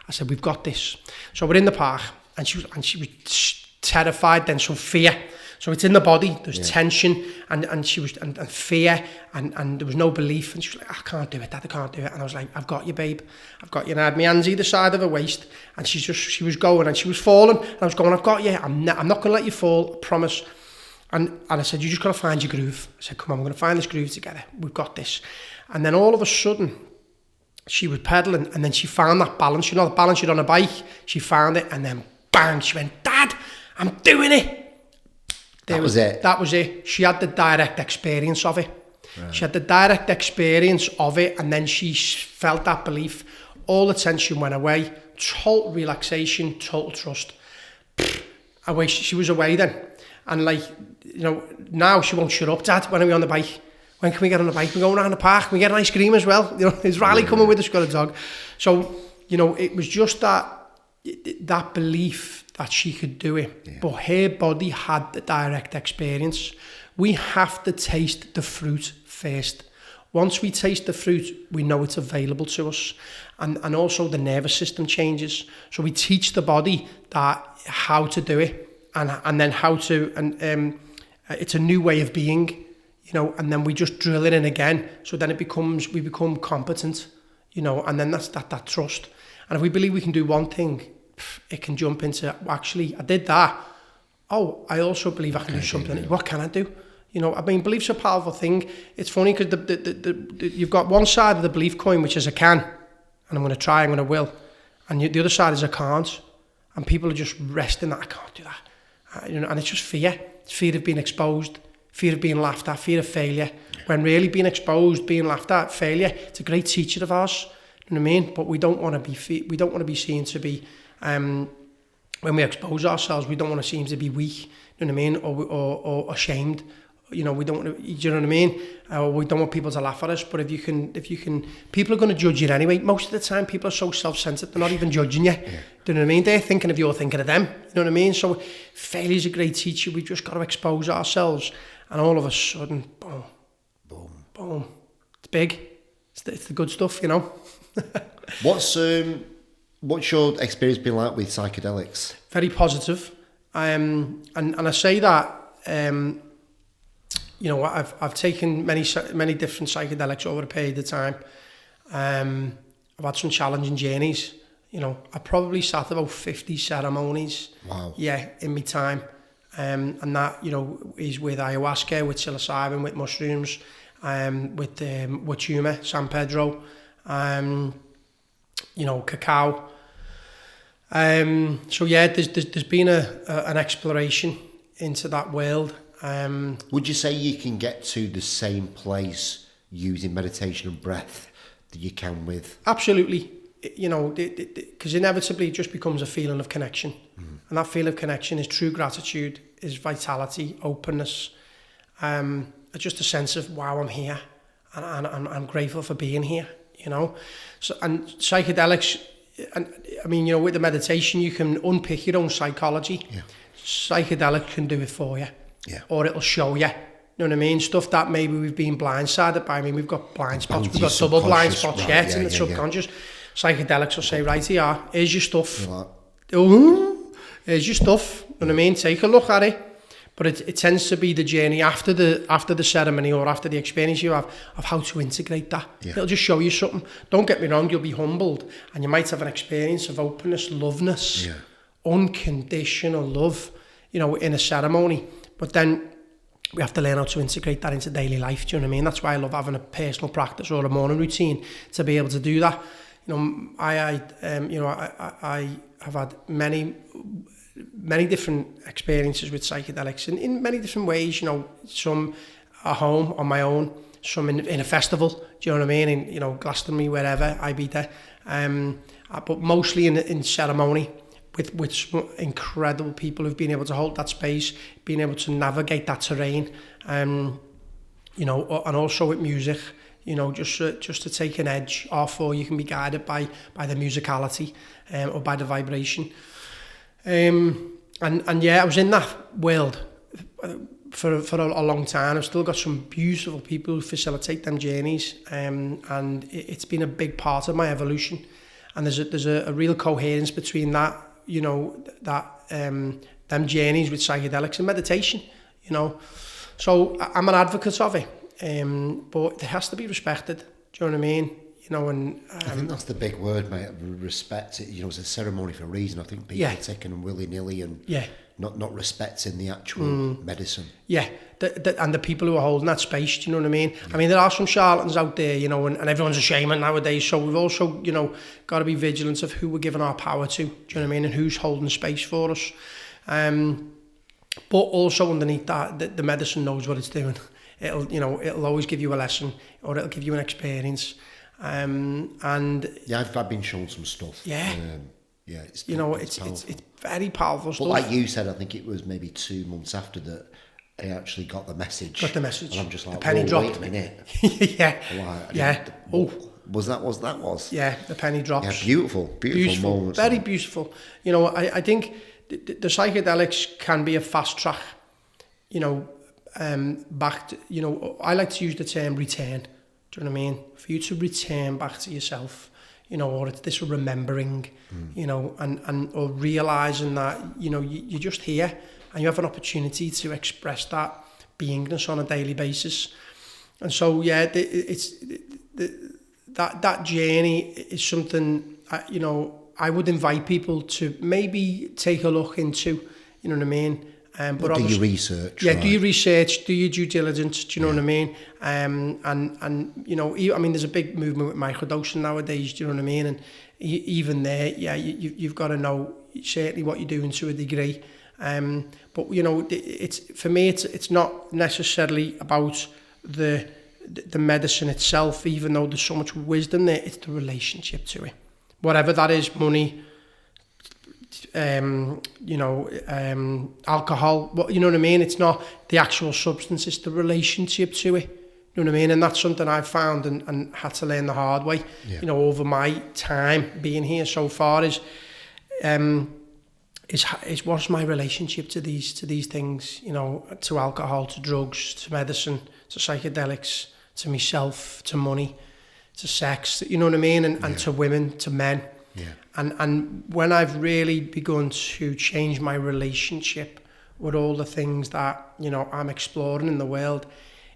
I said, we've got this. So we're in the park, and she was terrified, then some fear. So it's in the body, there's tension, and she was, and fear, and there was no belief, and she was like, I can't do it, Dad, I can't do it. And I was like, I've got you, babe, I've got you. And I had my hands either side of her waist, and she was going, and she was falling, and I was going, I've got you, I'm not going to let you fall, I promise. And I said, you just got to find your groove. I said, come on, we're going to find this groove together, we've got this. And then all of a sudden, she was pedaling, and then she found that balance, you know, the balance you'd on a bike, she found it, and then bang, she went, Dad, I'm doing it. That was it. That was it. She had the direct experience of it. Right. She had the direct experience of it, and then she felt that belief. All the tension went away. Total relaxation, total trust. Away, she was away then. And like, you know, now she won't shut up. Dad, when are we on the bike? When can we get on the bike? We're going around the park. Can we get an ice cream as well? You know, is Riley coming with us? Got a dog. So, you know, it was just that belief that she could do it, but her body had the direct experience. We have to taste the fruit first. Once we taste the fruit, we know it's available to us, and also the nervous system changes. So we teach the body that how to do it, and then how to, and it's a new way of being, you know. And then we just drill it in again. So then we become competent, you know. And then that's that trust. And if we believe we can do one thing, it can jump into, actually, I did that. Oh, I also believe I can do something. What can I do? You know, I mean, belief's a powerful thing. It's funny because you've got one side of the belief coin, which is I can, and I'm going to try, I'm going to will. And the other side is I can't. And people are just resting that I can't do that. You know, and it's just fear. It's fear of being exposed, fear of being laughed at, fear of failure. When really being exposed, being laughed at, failure, it's a great teacher of ours. You know what I mean? But we don't want to be seen to be, when we expose ourselves, we don't want to seem to be weak, you know what I mean, or ashamed. You know, we don't want to, you know what I mean? We don't want people to laugh at us. But if you can, people are going to judge you anyway. Most of the time, people are so self-centered, they're not even judging you. Yeah. Do you know what I mean? They're thinking of you're thinking of them. You know what I mean? So failure's a great teacher. We've just got to expose ourselves, and all of a sudden, boom, boom, boom. It's big. It's the good stuff, you know. What's your experience been like with psychedelics? Very positive. And I say that, you know, I've taken many different psychedelics over a period of time. I've had some challenging journeys. You know, I probably sat about 50 ceremonies. Wow. Yeah, in my time. And that, you know, is with ayahuasca, with psilocybin, with mushrooms, with Wachuma, San Pedro, you know, cacao. So yeah, there's been an exploration into that world. Would you say you can get to the same place using meditation and breath that you can with? Absolutely. You know, because inevitably it just becomes a feeling of connection. And that feeling of connection is true gratitude, is vitality, openness, just a sense of, wow, I'm here, and I'm grateful for being here, you know. So, and psychedelics, and I mean, you know, with the meditation, you can unpick your own psychology. Yeah. Psychedelic can do it for you. Yeah. Or it'll show you. You know what I mean? Stuff that maybe we've been blindsided by. I mean, we've got blind spots. We've got double blind spots yet in the subconscious. Psychedelics will say, right here, here's your stuff. Oh, here's your stuff. You know what I mean? Take a look at it. But it tends to be the journey after the ceremony or after the experience you have of how to integrate that. Yeah. It'll just show you something. Don't get me wrong, you'll be humbled and you might have an experience of openness, loveness, unconditional love, you know, in a ceremony. But then we have to learn how to integrate that into daily life. Do you know what I mean? That's why I love having a personal practice or a morning routine to be able to do that. You know, I have had many different experiences with psychedelics in many different ways. You know, some at home on my own, some in a festival. Do you know what I mean? In, you know, Glastonbury, wherever, Ibiza, but mostly in ceremony. With some incredible people who've been able to hold that space, being able to navigate that terrain, you know, and also with music, you know, just to take an edge off, or you can be guided by the musicality or by the vibration. And yeah, I was in that world for a long time. I've still got some beautiful people who facilitate them journeys, and it's been a big part of my evolution. And there's a real coherence between that. You know, that them journeys with psychedelics and meditation, you know. So I'm an advocate of it, but it has to be respected. Do you know what I mean? You know, and I think that's the big word, mate. Respect. You know, it's a ceremony for a reason. I think people are taking them willy-nilly and not respecting the actual medicine. Yeah, and the people who are holding that space, do you know what I mean? Yeah. I mean, there are some charlatans out there, you know, and everyone's a shaman nowadays, so we've also, you know, got to be vigilant of who we're giving our power to, do you know what I mean, and who's holding space for us. But also underneath that, the medicine knows what it's doing. It'll always give you a lesson, or it'll give you an experience. And yeah, I've been shown some stuff. Yeah. Yeah, it's very powerful stuff. But like you said, I think it was maybe 2 months after that I actually got the message. And I'm just like, the penny dropped. Wait a minute. Was that? Yeah, the penny drops. Yeah, beautiful moments. Very beautiful. You know, I think the psychedelics can be a fast track, you know, back to, you know, I like to use the term return. Do you know what I mean? For you to return back to yourself, you know, or it's this remembering, you know, and or realising that, you know, you're just here and you have an opportunity to express that beingness on a daily basis. And so, yeah, that journey is something, you know, I would invite people to maybe take a look into, you know what I mean? But do your research. Yeah, right. Do your research, do your due diligence, do you know what I mean? And you know, I mean, there's a big movement with microdosing nowadays, do you know what I mean? And even there, yeah, you've got to know certainly what you're doing to a degree. But, you know, for me, it's not necessarily about the medicine itself, even though there's so much wisdom there, it's the relationship to it. Whatever that is, money, you know, alcohol, you know what I mean? It's not the actual substance, it's the relationship to it. You know what I mean? And that's something I've found and had to learn the hard way, you know, over my time being here so far is what's my relationship to these things, you know, to alcohol, to drugs, to medicine, to psychedelics, to myself, to money, to sex, you know what I mean? And to women, to men. Yeah. And when I've really begun to change my relationship with all the things that, you know, I'm exploring in the world,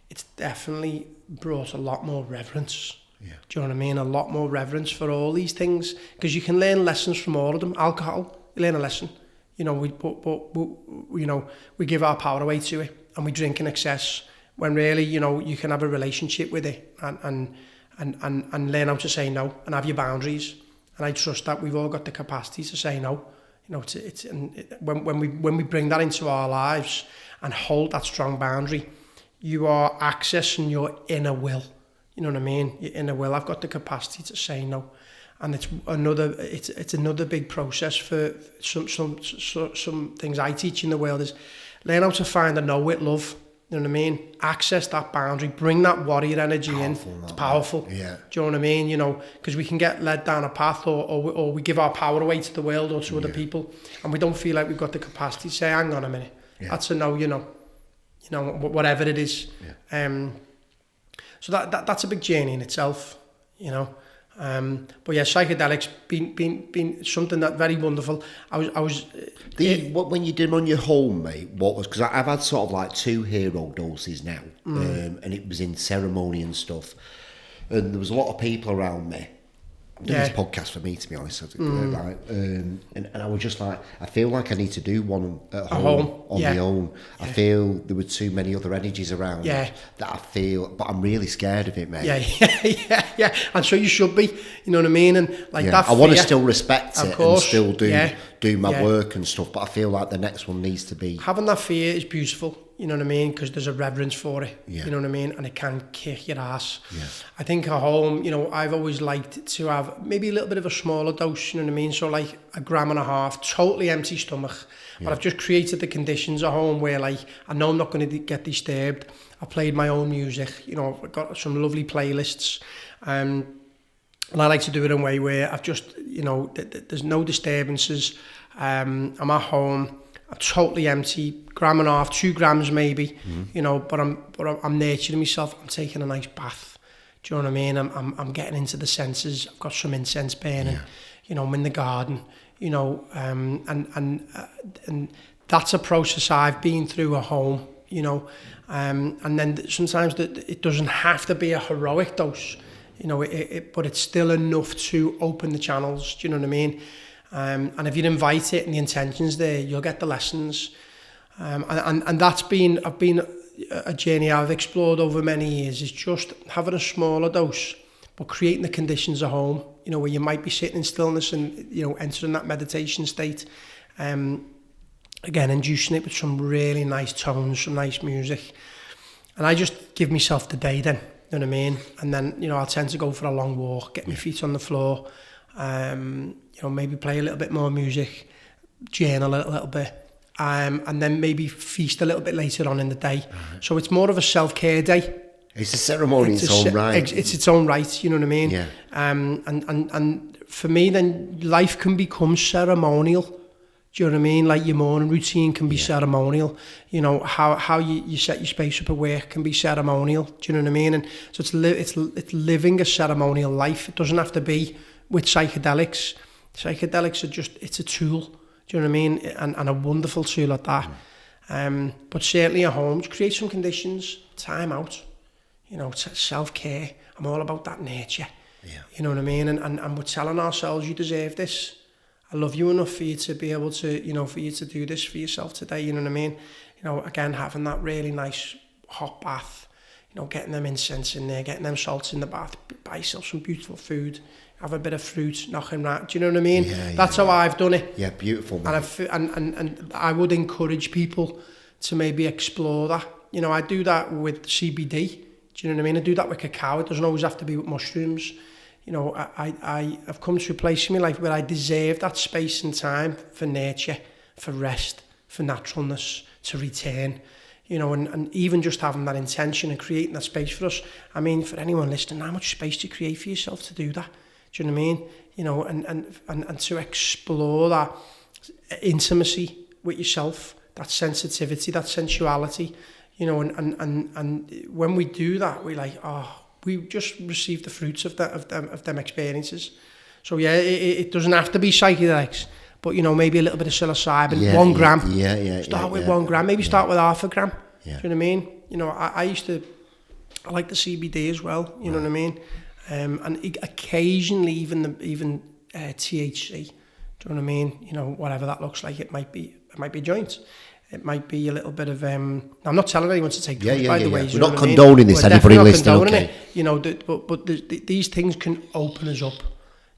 it's definitely brought a lot more reverence Yeah. Do you know what I mean? A lot more reverence for all these things, because you can learn lessons from all of them. Alcohol, you learn a lesson. You know, we give our power away to it, and we drink in excess, when really, you know, you can have a relationship with it and learn how to say no and have your boundaries. And I trust that we've all got the capacity to say no. You know, when we bring that into our lives and hold that strong boundary, you are accessing your inner will. You know what I mean? Your inner will. I've got the capacity to say no. And it's another big process for some things I teach in the world is learn how to find a no with love. You know what I mean? Access that boundary, bring that warrior energy powerful, in. It's powerful. Yeah. Do you know what I mean? You know, because we can get led down a path, or we give our power away to the world or to other people, and we don't feel like we've got the capacity to say, hang on a minute, that's a no, you know, whatever it is. Yeah. So that's a big journey in itself, you know. But yeah, psychedelics been something that very wonderful. When you did them on your home, mate, what was, because I've had sort of like 2 hero doses now, and it was in ceremony and stuff, and there was a lot of people around me. I'm doing this podcast for me, to be honest. Right? And I was just like, I feel like I need to do one at home on my own. I feel there were too many other energies around that I feel, but I'm really scared of it, mate. Yeah. And so you should be, you know what I mean? And like that fear, I want to still respect it and still do my work and stuff, but I feel like the next one needs to be... Having that fear is beautiful. You know what I mean? Because there's a reverence for it. Yeah. You know what I mean? And it can kick your ass. Yeah. I think at home, you know, I've always liked to have maybe a little bit of a smaller dose, you know what I mean? So like 1.5 grams, totally empty stomach. Yeah. But I've just created the conditions at home where like, I know I'm not going to get disturbed. I played my own music, you know, I've got some lovely playlists. And I like to do it in a way where I've just, you know, there's no disturbances. I'm at home. I'm totally empty, 1.5 grams, 2 grams maybe, you know, but I'm nurturing myself. I'm taking a nice bath. Do you know what I mean? I'm getting into the senses. I've got some incense burning, you know, I'm in the garden, you know, and that's a process I've been through at home, you know, and then sometimes it doesn't have to be a heroic dose, you know, but it's still enough to open the channels. Do you know what I mean? And if you invite it and the intention's there, you'll get the lessons. And that's been a journey I've explored over many years, is just having a smaller dose, but creating the conditions at home, you know, where you might be sitting in stillness and, you know, entering that meditation state. Again, inducing it with some really nice tones, some nice music. And I just give myself the day then, you know what I mean? And then, you know, I'll tend to go for a long walk, get my feet on the floor, you know, maybe play a little bit more music, journal a little bit, and then maybe feast a little bit later on in the day. So it's more of a self-care day. It's a ceremony in its own right. It's its own right, you know what I mean? Yeah. And for me, then life can become ceremonial. Do you know what I mean? Like your morning routine can be ceremonial. You know, how you set your space up at work can be ceremonial. Do you know what I mean? And so it's living a ceremonial life. It doesn't have to be with psychedelics. Psychedelics are just, it's a tool. Do you know what I mean? And a wonderful tool at that. But certainly at home, create some conditions, time out, you know, self-care. I'm all about that nature. Yeah. You know what I mean? And we're telling ourselves, you deserve this. I love you enough for you to be able to, you know, for you to do this for yourself today, you know what I mean? You know, again, having that really nice hot bath, you know, getting them incense in there, getting them salts in the bath, buy yourself some beautiful food, have a bit of fruit, knocking that, do you know what I mean? That's how I've done it. Yeah, beautiful, man. And I would encourage people to maybe explore that. You know, I do that with CBD, do you know what I mean? I do that with cacao, it doesn't always have to be with mushrooms. You know, I've come to a place in my life where I deserve that space and time for nature, for rest, for naturalness, to return. You know, and even just having that intention and creating that space for us. I mean, for anyone listening, how much space to create for yourself to do that? Do you know what I mean? You know, and to explore that intimacy with yourself, that sensitivity, that sensuality. You know, and when we do that, we're like, oh, we just received the fruits of them experiences. So yeah, it doesn't have to be psychedelics, but you know, maybe a little bit of psilocybin, 1 gram. Start with 1 gram, maybe start with 0.5 gram. Do you know what I mean? You know, I like the CBD as well, you know what I mean? And occasionally even THC. Do you know what I mean? You know, whatever that looks like. It might be a joint. It might be a little bit of. I'm not telling anyone to take drugs, by the way. We're not condoning this. Anybody listening? Okay. You know, but these things can open us up.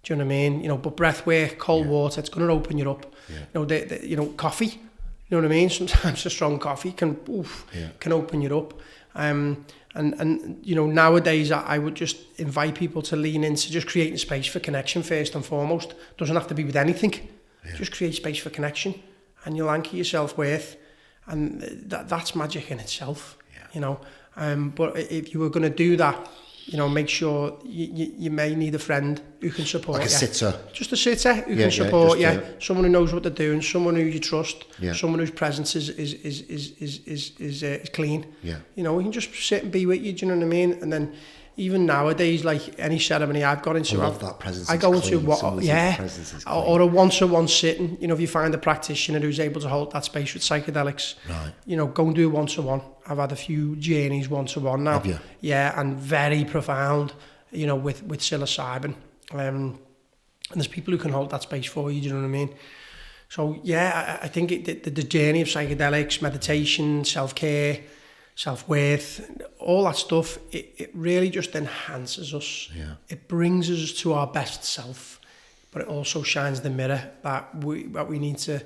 Do you know what I mean? You know, but breath work, cold water, it's going to open you up. Yeah. You know, coffee. You know what I mean? Sometimes a strong coffee can open you up. And you know, nowadays I would just invite people to lean into just creating space for connection first and foremost. Doesn't have to be with anything. Yeah. Just create space for connection, and you'll anchor your self-worth, and that's magic in itself. Yeah. You know, but if you were going to do that, you know, make sure you may need a friend who can support you. Like a sitter. Just a sitter who can support you. Someone who knows what they're doing. Someone who you trust. Yeah. Someone whose presence is clean. Yeah. You know, we can just sit and be with you. Do you know what I mean? And then even nowadays, like any ceremony I've got into, I love that presence. I go into or a one-to-one sitting. You know, if you find a practitioner who's able to hold that space with psychedelics, right? You know, go and do a one-to-one. I've had a few journeys one-to-one now. Have you? Yeah, and very profound. You know, with psilocybin, and there's people who can hold that space for you. Do you know what I mean? So yeah, I think the journey of psychedelics, meditation, self-care, self-worth, all that stuff, it really just enhances us. Yeah. It brings us to our best self, but it also shines the mirror that we need to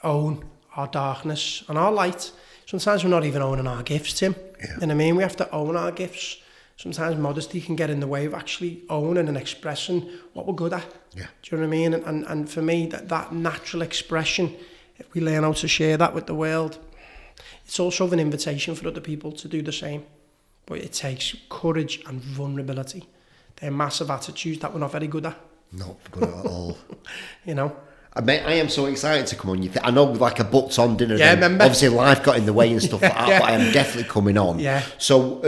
own our darkness and our light. Sometimes we're not even owning our gifts, Tim. Yeah. You know what I mean? We have to own our gifts. Sometimes modesty can get in the way of actually owning and expressing what we're good at. Yeah. Do you know what I mean? And for me, that natural expression, if we learn how to share that with the world, it's also an invitation for other people to do the same. But it takes courage and vulnerability. They're massive attitudes that we're not very good at. Not good at all. You know? I am so excited to come on. I know like a booked on dinner. Yeah, remember? Obviously life got in the way and stuff like that, but I am definitely coming on. Yeah. So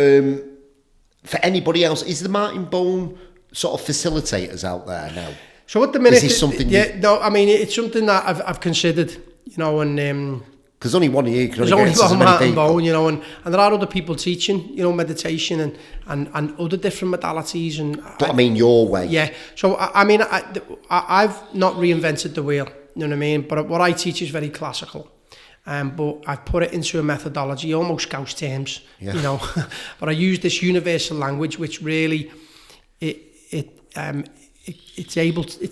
for anybody else, is the Martin Bone sort of facilitators out there now? So at the minute... Is this something... No, I mean, it's something that I've considered, you know, and... Because only one of you can only get one Martin people. Bone, you know, and there are other people teaching, you know, meditation and other different modalities. But I mean your way. Yeah. So, I've not reinvented the wheel, you know what I mean? But what I teach is very classical. But I've put it into a methodology, almost Scouse terms, you know. But I use this universal language, which really, it's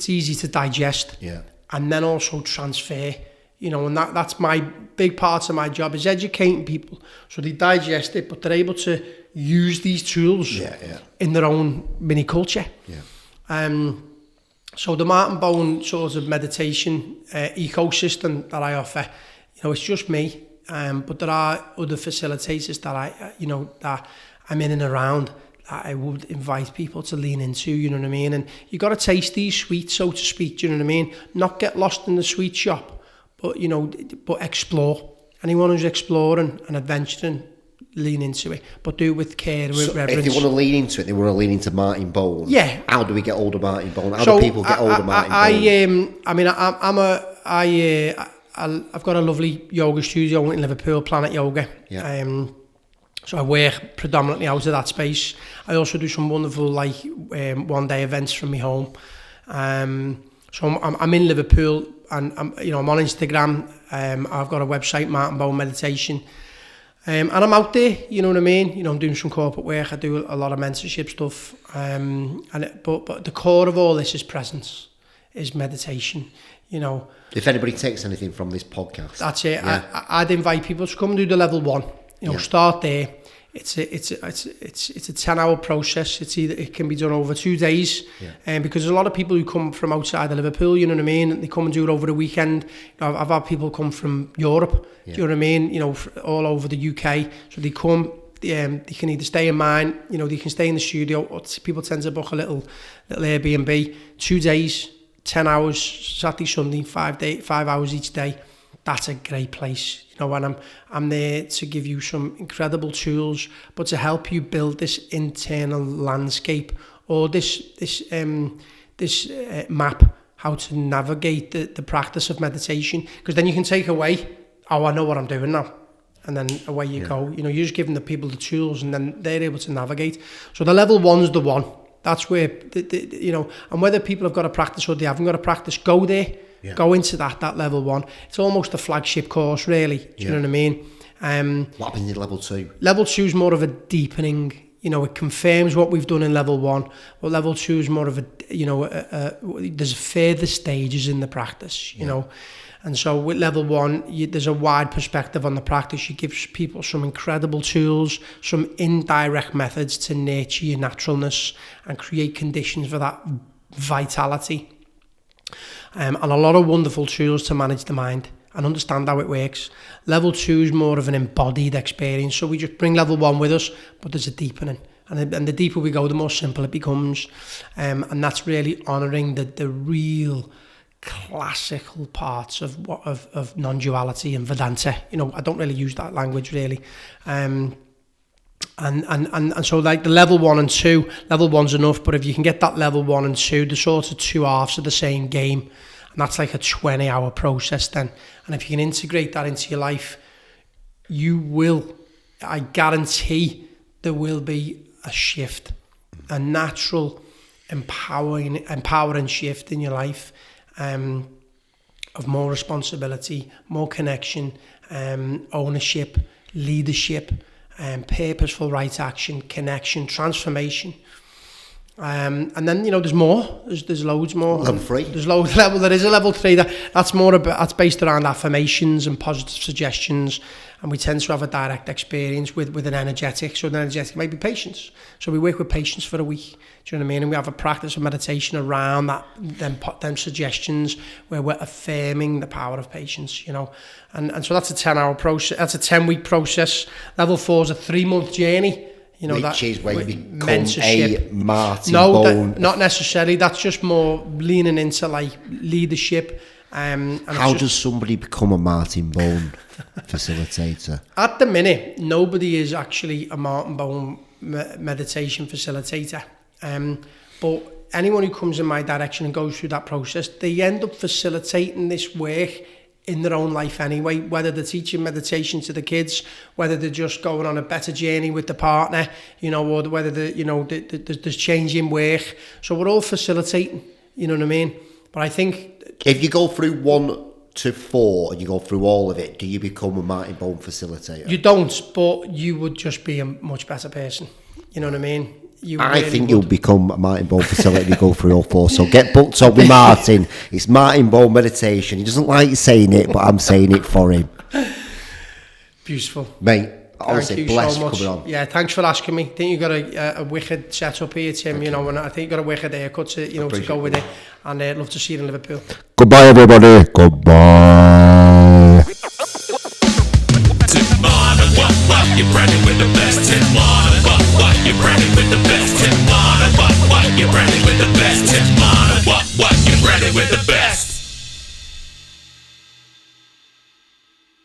easy to digest. Yeah. And then also transfer. You know, and that's my big part of my job, is educating people so they digest it, but they're able to use these tools in their own mini culture. Yeah. So the Martin Bone sort of meditation ecosystem that I offer, you know, it's just me, but there are other facilitators that that I'm in and around that I would invite people to lean into, you know what I mean? And you got to taste these sweets, so to speak, do you know what I mean? Not get lost in the sweet shop. But, you know, but explore. Anyone who's exploring and adventuring, lean into it. But do it with care, with reverence. If they want to lean into it, they want to lean into Martin Bone. Yeah. How do we get hold of Martin Bone? How do people get hold of Martin Bone? I've got a lovely yoga studio in Liverpool, Planet Yoga. Yeah. So I work predominantly out of that space. I also do some wonderful, like, one-day events from my home. So I'm in Liverpool. And I'm on Instagram. I've got a website, Martin Bone Meditation, and I'm out there. You know what I mean? You know, I'm doing some corporate work. I do a lot of mentorship stuff. But the core of all this is presence, is meditation. You know, if anybody takes anything from this podcast, that's it. Yeah. I'd invite people to come and do the level 1. You know, start there. It's a 10-hour process. It can be done over 2 days, because there's a lot of people who come from outside of Liverpool. You know what I mean? And they come and do it over the weekend. You know, I've had people come from Europe. Yeah. Do you know what I mean? You know, all over the UK. So they come. They can either stay in mine. You know, they can stay in the studio. Or people tend to book a little Airbnb. 2 days, 10 hours, Saturday, Sunday, 5 hours each day. That's a great place. You know, and I'm there to give you some incredible tools, but to help you build this internal landscape, or this map, how to navigate the practice of meditation. Because then you can take away, I know what I'm doing now. And then away you go. You know, you're just giving the people the tools, and then they're able to navigate. So the level 1's the one. That's where, you know, and whether people have got a practice or they haven't got a practice, go there. Yeah. Go into that level 1. It's almost a flagship course, really. Do you know what I mean? What happens in level 2? Level 2 is more of a deepening. You know, it confirms what we've done in level 1. But level 2 is more of a, you know, there's further stages in the practice, you know. And so with level 1, there's a wide perspective on the practice. You give people some incredible tools, some indirect methods to nurture your naturalness and create conditions for that vitality. And a lot of wonderful tools to manage the mind and understand how it works. Level 2 is more of an embodied experience. So we just bring level 1 with us, but there's a deepening. And the deeper we go, the more simple it becomes. And that's really honouring the real classical parts of non-duality and Vedanta. You know, I don't really use that language really. And so like the level 1 and 2, level 1's enough, but if you can get that level 1 and 2, the sort of two halves of the same game, and that's like a 20-hour process then. And if you can integrate that into your life, you will, I guarantee there will be a shift, a natural empowering shift in your life, of more responsibility, more connection, ownership, leadership, purposeful right action, connection, transformation. And then, you know, there's more. There's loads more. Level 3. There's loads level. There is a level 3 that's more about, that's based around affirmations and positive suggestions. And we tend to have a direct experience with an energetic. So an energetic might be patience. So we work with patience for a week. Do you know what I mean? And we have a practice of meditation around that, them suggestions where we're affirming the power of patience, you know. And so that's a 10-hour process. That's a 10-week process. Level 4 is a 3-month journey. You know, which is where you become a Martin Bone. No, not necessarily. That's just more leaning into like leadership. And how does somebody become a Martin Bone facilitator? At the minute, nobody is actually a Martin Bone meditation facilitator. But anyone who comes in my direction and goes through that process, they end up facilitating this work in their own life anyway, whether they're teaching meditation to the kids, whether they're just going on a better journey with the partner, you know, or whether there's change in work. So we're all facilitating, you know what I mean? But I think if you go through 1 to 4 and you go through all of it, do you become a Martin Bone facilitator? You don't, but you would just be a much better person. You know what I mean? I think you'll become a Martin Bone facilitator if you go through all 4. So get booked up with Martin. It's Martin Bone meditation. He doesn't like saying it, but I'm saying it for him. Beautiful. Mate, honestly, blessed for coming on. Yeah, thanks for asking me. I think you've got a wicked setup here, Tim, you know, and I think you've got a wicked haircut to, you know, to go with it. And I'd love to see you in Liverpool. Goodbye, everybody. Goodbye. Tim Marner, what, you're branding with the best. Tim Marner, what, you're branding with the best. Tim Marner, what, you're branding with the best. Tim Marner, what, you're branding with the best.